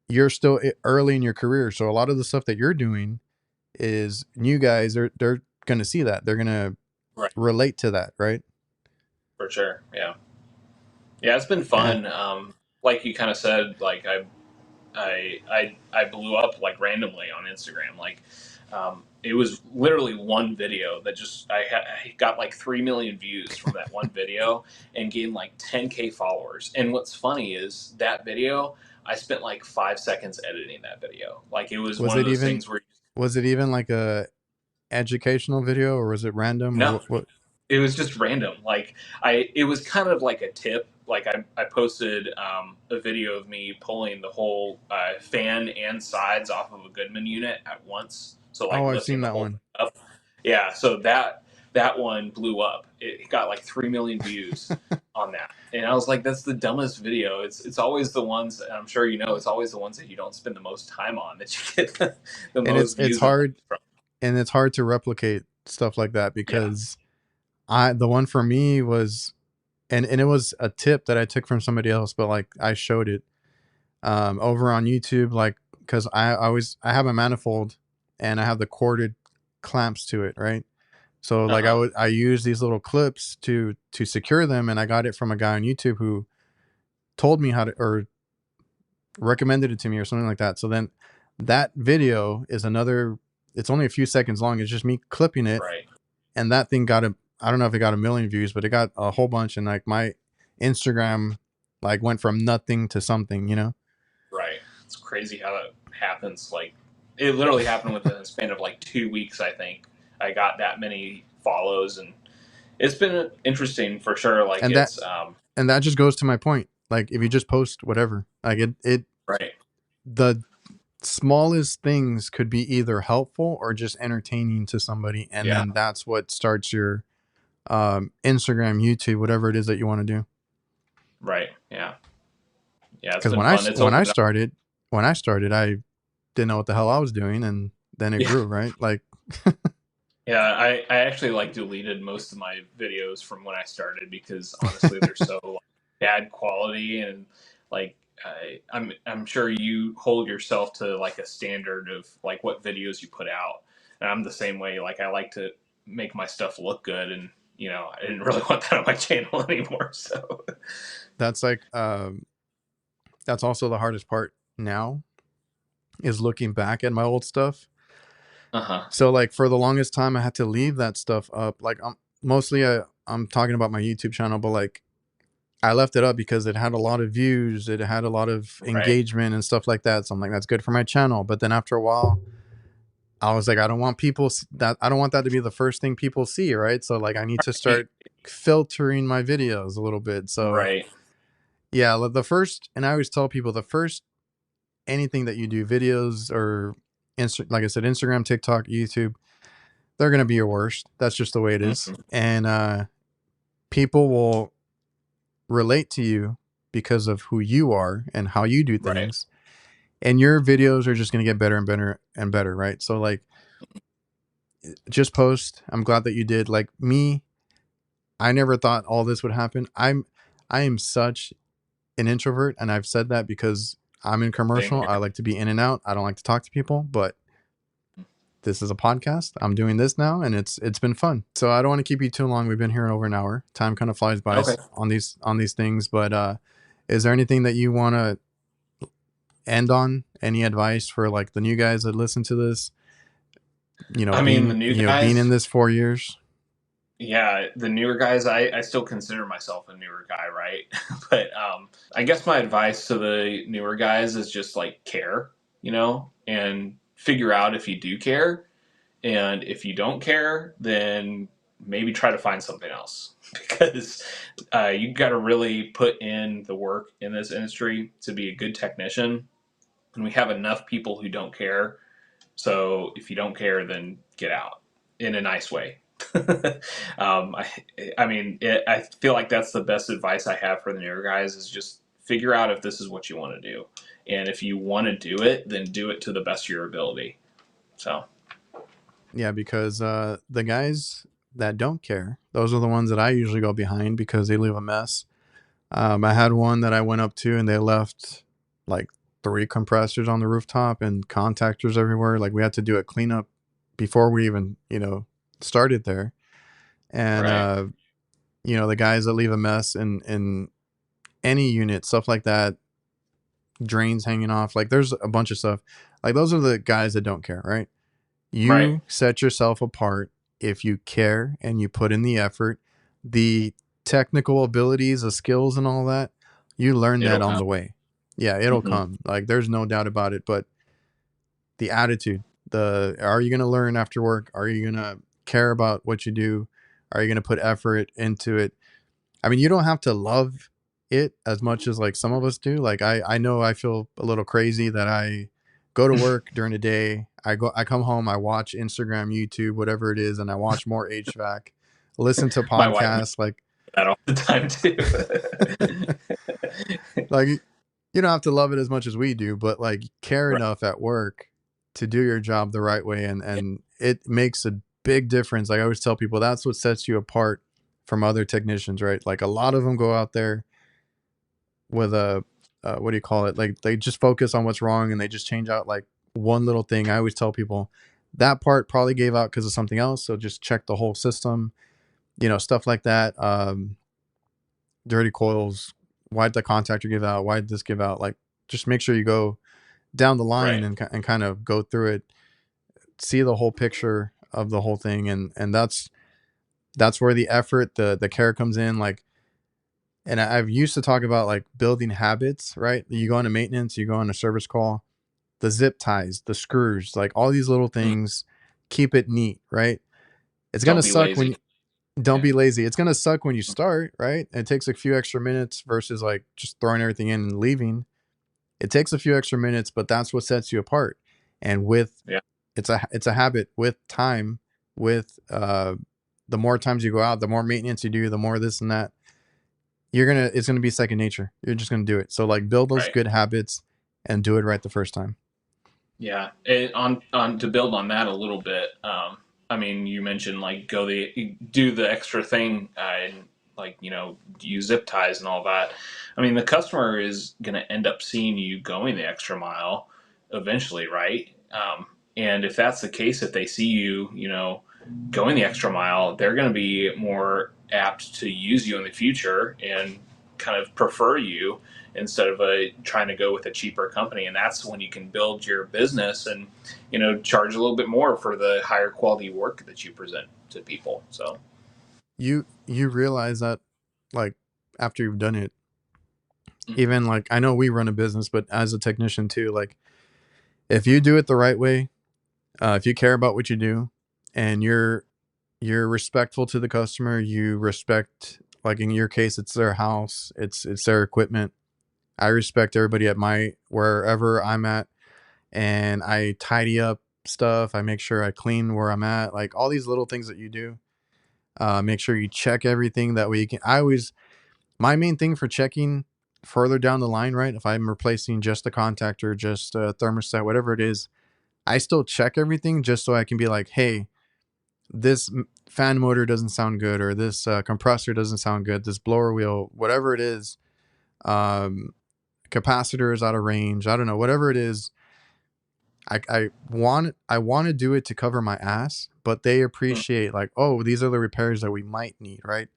you're still early in your career. So a lot of the stuff that you're doing is new guys. They're gonna see that. They're gonna Right. relate to that, right? For sure. Yeah. Yeah. It's been And fun. Like you kind of said, like I blew up like randomly on Instagram. Like, it was literally one video that just I got like 3 million views from that one video and gained like 10K followers. And what's funny is that video I spent like 5 seconds editing that video. Like it was was one of it those even things where was it even like a educational video, or was it random, or no, what? it was just random. Like it was kind of like a tip. Like I posted a video of me pulling the whole fan and sides off of a Goodman unit at once. So like Oh, I've seen lifting the that whole one. thing up. Yeah. So that one blew up. It got like 3 million views on that. And I was like, that's the dumbest video. It's always the ones, and I'm sure you know, it's always the ones that you don't spend the most time on that you get the And most it's views and hard, likes from. to replicate stuff like that, Yeah. because the one for me was, and it was a tip that I took from somebody else, but like I showed it over on YouTube, like because I have a manifold and I have the corded clamps to it, right? So Uh like huh. I use these little clips to secure them, and I got it from a guy on YouTube who told me how to, or recommended it to me or something like that. So then that video is another, it's only a few seconds long. It's just me clipping it, Right. and that thing got I don't know if it got a million views, but it got a whole bunch, and like my Instagram like went from nothing to something, Right. It's crazy how that happens. Like, it literally happened within a span of like 2 weeks, I think. I got that many follows, and it's been interesting for sure. Like, And that it's, and that just goes to my point. Like if you just post whatever, like it right. the smallest things could be either helpful or just entertaining to somebody, and Yeah. then that's what starts your Instagram, YouTube, whatever it is that you want to do. Right. Yeah. Yeah. It's Because been fun. It's when I opened up. started, I didn't know what the hell I was doing, and then it Yeah. grew, right? Like, Yeah, I actually like deleted most of my videos from when I started because honestly they're so like, bad quality and like I'm sure you hold yourself to like a standard of like what videos you put out. And I'm the same way. Like I like to make my stuff look good and I didn't really want that on my channel anymore. So that's like, that's also the hardest part now is looking back at my old stuff. uh-huh. So like for the longest time, I had to leave that stuff up. Like mostly I'm talking about my YouTube channel, but like I left it up because it had a lot of views, it had a lot of Right. engagement and stuff like that. So I'm like, that's good for my channel. But then after a while, I was like, I don't want I don't want that to be the first thing people see, right? So like I need to start filtering my videos a little bit. So Right. yeah, the first, and I always tell people the first anything that you do, videos or like I said, Instagram, TikTok, YouTube, they're gonna be your worst. That's just the way it is. Mhm. And people will relate to you because of who you are and how you do Right. things. And your videos are just gonna get better and better and better, right? So like just post. I'm glad that you did. Like me, I never thought all this would happen. I am such an introvert, and I've said that because I'm in Same commercial. here. I like to be in and out. I don't like to talk to people, but this is a podcast. I'm doing this now, and it's been fun. So I don't want to keep you too long. We've been here in over an hour. Time kind of flies by Okay. on these things. But is there anything that you want to end on? Any advice for like the new guys that listen to this? I mean, the new Being guys, in this 4 years. yeah, the newer guys, I still consider myself a newer guy, right? But I guess my advice to the newer guys is just like care, and figure out if you do care. And if you don't care, then maybe try to find something else because you got to really put in the work in this industry to be a good technician. And we have enough people who don't care. So if you don't care, then get out in a nice way. I, I mean, I feel like that's the best advice I have for the newer guys is just figure out if this is what you want to do. And if you want to do it, then do it to the best of your ability. So, Yeah, because the guys that don't care, those are the ones that I usually go behind because they leave a mess. I had one that I went up to and they left like 3 compressors on the rooftop and contactors everywhere. Like we had to do a cleanup before we even, started there. And right. the guys that leave a mess in any unit, stuff like that, drains hanging off, like there's a bunch of stuff. Like those are the guys that don't care, right? Right. You set yourself apart if you care and you put in the effort, the technical abilities, the skills, and all that. You learn that It'll on come. the way. Yeah, it'll Hmm. come. Like there's no doubt about it. But the attitude, are you going to learn after work? Are you going to care about what you do? Are you going to put effort into it? I mean, you don't have to love it as much as like some of us do. Like I know I feel a little crazy that I go to work during the day. I come home, I watch Instagram, YouTube, whatever it is, and I watch more HVAC, listen to My wife does podcasts. that all the time too. Like you don't have to love it as much as we do, but like care Right. enough at work to do your job the right way, and it makes a big difference. Like I always tell people, that's what sets you apart from other technicians, right? Like a lot of them go out there with a what do you call it? Like they just focus on what's wrong and they just change out like one little thing. I always tell people that part probably gave out because of something else. So just check the whole system, stuff like that. Dirty coils. Why'd the contactor give out? Why'd this give out? Like just make sure you go down the line Right. and kind of go through it, see the whole picture of the whole thing. And that's where the effort, the care comes in. Like, and I've used to talk about like building habits, right? You go into maintenance, you go on a service call, the zip ties, the screws, like all these little Mm. things, keep it neat, right? It's Don't gonna be suck lazy. when don't Yeah. be lazy. It's gonna suck when you start, right? It takes a few extra minutes versus like just throwing everything in and leaving. It takes a few extra minutes, but that's what sets you apart. And with Yeah. it's a habit with time, with the more times you go out, the more maintenance you do, the more this and that, it's gonna be second nature. You're just gonna do it. So like build those Right. good habits and do it right the first time. Yeah, on to build on that a little bit. I mean, you mentioned like do the extra thing and like use zip ties and all that. I mean, the customer is going to end up seeing you going the extra mile eventually, right? And if that's the case, if they see you, going the extra mile, they're going to be more apt to use you in the future and kind of prefer you instead of trying to go with a cheaper company. And that's when you can build your business and charge a little bit more for the higher quality work that you present to people. So You realize that, like, after you've done it, mm, even like, I know we run a business, but as a technician too, like, if you do it the right way, if you care about what you do, and you're respectful to the customer, you respect, like in your case, it's their house, it's their equipment. I respect everybody at my wherever I'm at, and I tidy up stuff. I make sure I clean where I'm at, like all these little things that you do. Make sure you check everything that way you can. I always, my main thing for checking further down the line, right? If I'm replacing just a contactor, just a thermostat, whatever it is, I still check everything just so I can be like, hey, this fan motor doesn't sound good, or this compressor doesn't sound good, this blower wheel, whatever it is, um, capacitor is out of range. I don't know, whatever it is. I want to do it to cover my ass, but they mm, appreciate like, oh, these are the repairs that we might need, right?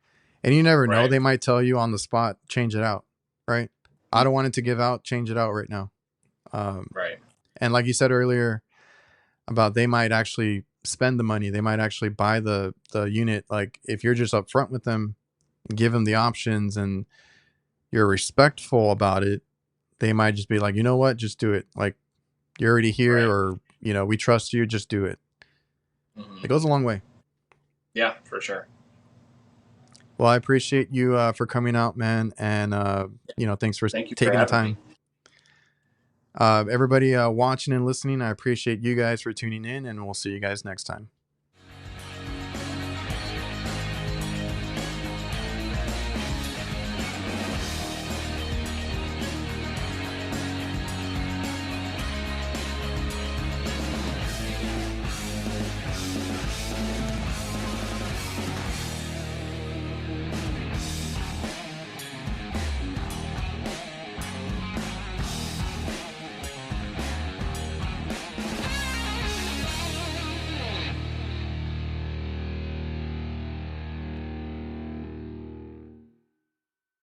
And you never know, right, they might tell you on the spot, change it out, right? I mm, don't want it to give out, change it out right now. Um, right, and like you said earlier about they might actually spend the money, they might actually buy the unit. Like if you're just upfront with them, give them the options, and you're respectful about it, they might just be like, you know what, just do it. Like you're already here, right. or we trust you, just do it. Hmm. It goes a long way. Yeah, for sure. Well, I appreciate you for coming out, man, and thanks for Thank you for taking the having me. time. Everybody watching and listening, I appreciate you guys for tuning in, and we'll see you guys next time.